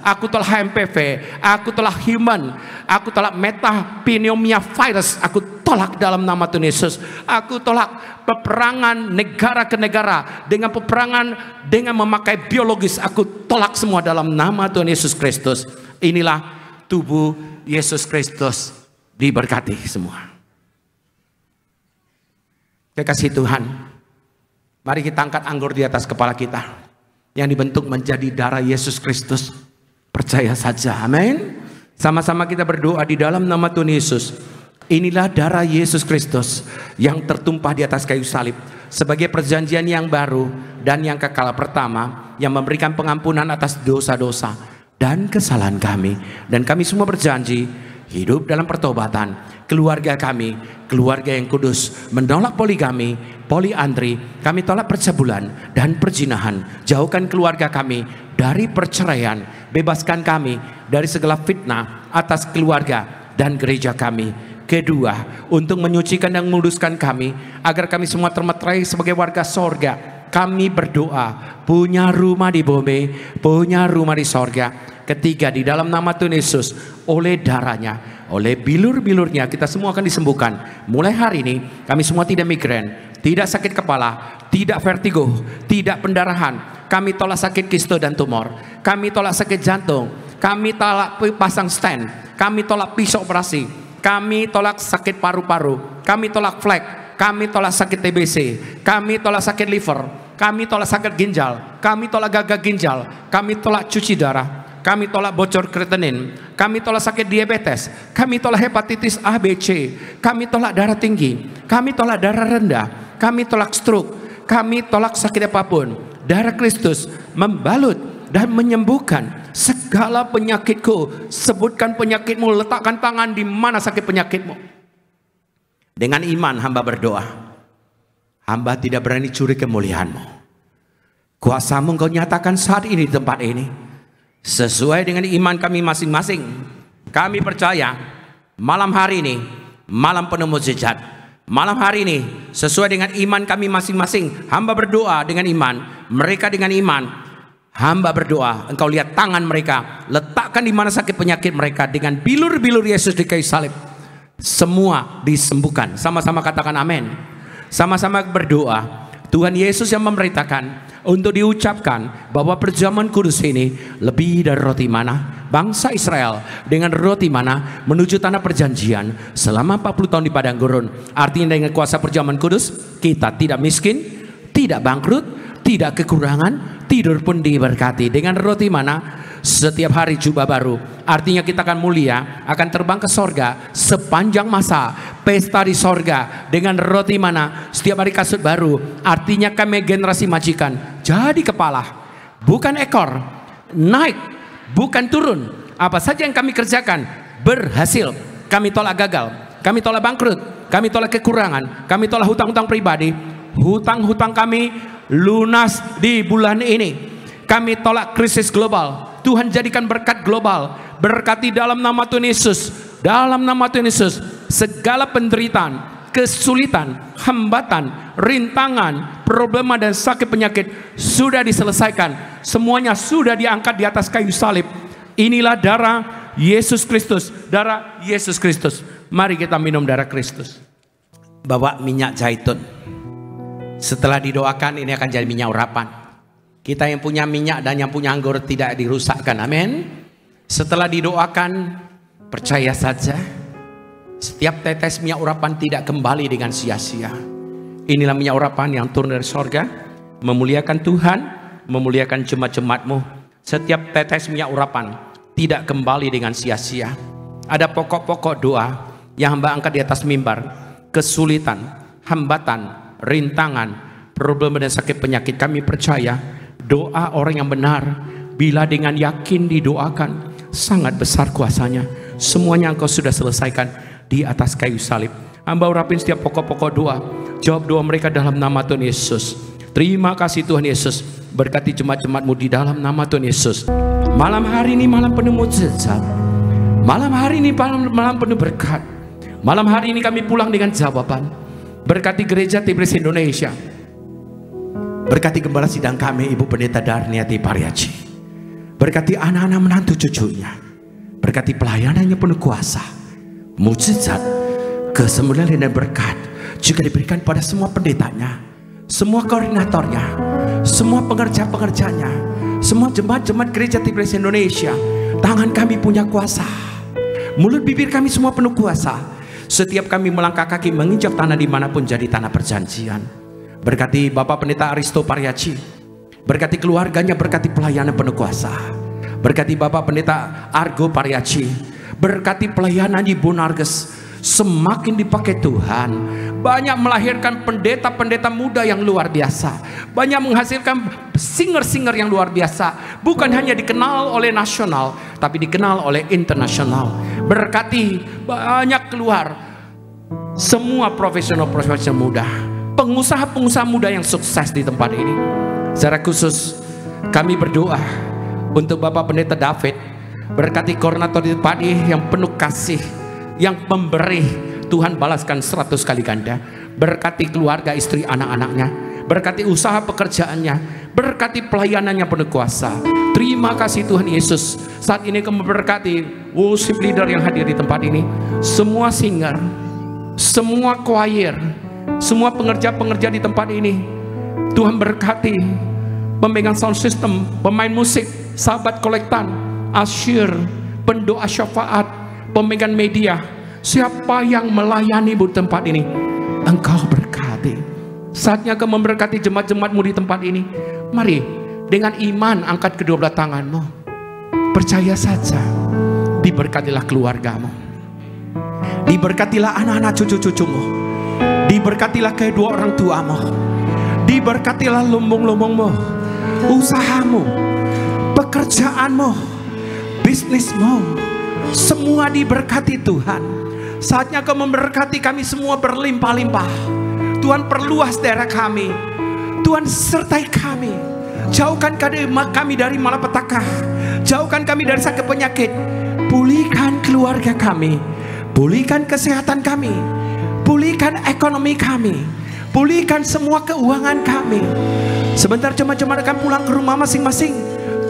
Aku tolak HMPV, aku tolak human, aku tolak metapneumonia virus. Aku tolak dalam nama Tuhan Yesus. Aku tolak peperangan negara ke negara dengan peperangan dengan memakai biologis. Aku tolak semua dalam nama Tuhan Yesus Kristus. Inilah tubuh Yesus Kristus. Diberkati semua. Kekasih Tuhan, mari kita angkat anggur di atas kepala kita yang dibentuk menjadi darah Yesus Kristus. Percaya saja, amin. Sama-sama kita berdoa di dalam nama Tuhan Yesus. Inilah darah Yesus Kristus yang tertumpah di atas kayu salib sebagai perjanjian yang baru dan yang kekal, pertama yang memberikan pengampunan atas dosa-dosa dan kesalahan kami. Dan kami semua berjanji hidup dalam pertobatan. Keluarga kami, keluarga yang kudus, menolak poligami, poliandri. Kami tolak percabulan dan perzinahan. Jauhkan keluarga kami dari perceraian. Bebaskan kami dari segala fitnah atas keluarga dan gereja kami. Kedua, untuk menyucikan dan menguduskan kami, agar kami semua termeterai sebagai warga sorga. Kami berdoa, punya rumah di bumi, punya rumah di sorga. Ketiga, di dalam nama Tuhan Yesus, oleh darahnya, oleh bilur-bilurnya, kita semua akan disembuhkan. Mulai hari ini, kami semua tidak migrain, tidak sakit kepala, tidak vertigo, tidak pendarahan. Kami tolak sakit kisto dan tumor. Kami tolak sakit jantung. Kami tolak pasang stent. Kami tolak pisau operasi. Kami tolak sakit paru-paru. Kami tolak flek. Kami tolak sakit TBC. Kami tolak sakit liver. Kami tolak sakit ginjal. Kami tolak gagal ginjal. Kami tolak cuci darah. Kami tolak bocor kreatinin. Kami tolak sakit diabetes. Kami tolak hepatitis A, B, C. Kami tolak darah tinggi. Kami tolak darah rendah. Kami tolak stroke. Kami tolak sakit apapun. Darah Kristus membalut dan menyembuhkan segala penyakitku. Sebutkan penyakitmu, letakkan tangan di mana sakit penyakitmu. Dengan iman hamba berdoa, hamba tidak berani curi kemuliaanmu. Kuasamu engkau nyatakan saat ini di tempat ini, sesuai dengan iman kami masing-masing. Kami percaya malam hari ini malam penuh mukjizat. Malam hari ini sesuai dengan iman kami masing-masing. Hamba berdoa dengan iman, mereka dengan iman. Hamba berdoa, engkau lihat tangan mereka, letakkan di mana sakit penyakit mereka, dengan bilur-bilur Yesus di kayu salib, semua disembuhkan. Sama-sama katakan amin. Sama-sama berdoa, Tuhan Yesus yang memerintahkan untuk diucapkan bahwa perjamuan kudus ini lebih dari roti mana. Bangsa Israel dengan roti mana menuju tanah perjanjian selama 40 tahun di padang gurun. Artinya dengan kuasa perjamuan kudus kita tidak miskin, tidak bangkrut, tidak kekurangan, tidur pun diberkati. Dengan roti mana setiap hari jubah baru. Artinya kita akan mulia, akan terbang ke sorga sepanjang masa. Pesta di sorga dengan roti mana setiap hari kasut baru. Artinya kami generasi majikan jadi kepala, bukan ekor. Naik, bukan turun. Apa saja yang kami kerjakan berhasil. Kami tolak gagal, kami tolak bangkrut, kami tolak kekurangan, kami tolak hutang-hutang pribadi. Hutang-hutang kami lunas di bulan ini. Kami tolak krisis global. Tuhan jadikan berkat global. Berkati dalam nama Tuhan Yesus. Dalam nama Tuhan Yesus, segala penderitaan, kesulitan, hambatan, rintangan, problema dan sakit penyakit sudah diselesaikan. Semuanya sudah diangkat di atas kayu salib. Inilah darah Yesus Kristus. Darah Yesus Kristus. Mari kita minum darah Kristus. Bawa minyak zaitun. Setelah didoakan, ini akan jadi minyak urapan. Kita yang punya minyak dan yang punya anggur tidak dirusakkan. Amin. Setelah didoakan, percaya saja, setiap tetes minyak urapan tidak kembali dengan sia-sia. Inilah minyak urapan yang turun dari sorga, memuliakan Tuhan, memuliakan jemaat-jemaatmu. Setiap tetes minyak urapan tidak kembali dengan sia-sia. Ada pokok-pokok doa yang hamba angkat di atas mimbar. Kesulitan, hambatan, rintangan, problem dan sakit penyakit, kami percaya doa orang yang benar bila dengan yakin didoakan sangat besar kuasanya. Semuanya engkau sudah selesaikan di atas kayu salib.
Hamba urapin setiap pokok-pokok doa. Jawab doa mereka dalam nama Tuhan Yesus. Terima kasih Tuhan Yesus. Berkati jemaat-jemaat-Mu di dalam nama Tuhan Yesus. Malam hari ini malam penuh mukjizat. Malam hari ini malam penuh berkat. Malam hari ini kami pulang dengan jawaban. Berkati gereja Tibris Indonesia. Berkati gembala sidang kami Ibu Pendeta Darniati Pariaci. Berkati anak-anak menantu cucunya. Berkati pelayanannya penuh kuasa, mukjizat, kesembuhan dan berkat juga diberikan pada semua pendetanya, semua koordinatornya, semua pengerja-pengerjanya, semua jemaat-jemaat gereja Tibris Indonesia. Tangan kami punya kuasa, mulut bibir kami semua penuh kuasa. Setiap kami melangkah kaki menginjak tanah dimanapun jadi tanah perjanjian. Berkati Bapak Pendeta Aristo Pariaci, berkati keluarganya, berkati pelayanan penuh kuasa. Berkati Bapak Pendeta Argo Pariaci, berkati pelayanan Ibu Narges, semakin dipakai Tuhan. Banyak melahirkan pendeta-pendeta muda yang luar biasa. Banyak menghasilkan singer-singer yang luar biasa. Bukan hanya dikenal oleh nasional, tapi dikenal oleh internasional. Berkati banyak keluar semua profesional-profesional muda, pengusaha-pengusaha muda yang sukses di tempat ini. Secara khusus kami berdoa untuk Bapak Pendeta David, berkati koordinator di tempat ini yang penuh kasih, yang memberi, Tuhan balaskan 100 kali ganda. Berkati keluarga, istri, anak-anaknya, berkati usaha pekerjaannya, berkati pelayanannya penuh kuasa. Terima kasih Tuhan Yesus. Saat ini kami berkati worship leader yang hadir di tempat ini, semua singer, semua choir, semua pengerja-pengerja di tempat ini. Tuhan berkati pemegang sound system, pemain musik, sahabat kolektan, asyir, pendoa syafaat, pemegang media, siapa yang melayani di tempat ini, Engkau berkati. Saatnya Kau memberkati jemaat-jemaat-Mu di tempat ini. Mari dengan iman angkat kedua belah tanganmu, percaya saja, diberkatilah keluargamu, diberkatilah anak-anak cucu-cucumu, diberkatilah kedua orang tuamu, diberkatilah lumbung-lumbungmu, usahamu, pekerjaanmu, bisnismu, semua diberkati Tuhan. Saatnya Kau memberkati kami semua berlimpah-limpah. Tuhan perluas daerah kami, Tuhan sertai kami. Jauhkan kami dari malapetaka, jauhkan kami dari sakit penyakit. Pulihkan keluarga kami, pulihkan kesehatan kami, pulihkan ekonomi kami, pulihkan semua keuangan kami. Sebentar jemaat-jemaat akan pulang ke rumah masing-masing.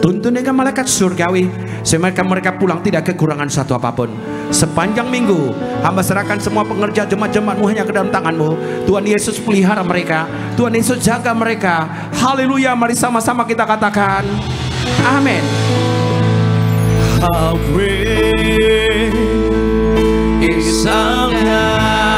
Tuntun dengan malaikat surgawi, sehingga mereka pulang tidak kekurangan satu apapun. Sepanjang minggu hamba serahkan semua pengerja jemaat-jemaat-Mu hanya ke dalam tangan-Mu. Tuhan Yesus pelihara mereka, Tuhan Yesus jaga mereka. Haleluya. Mari sama-sama kita katakan amin. How great is our God.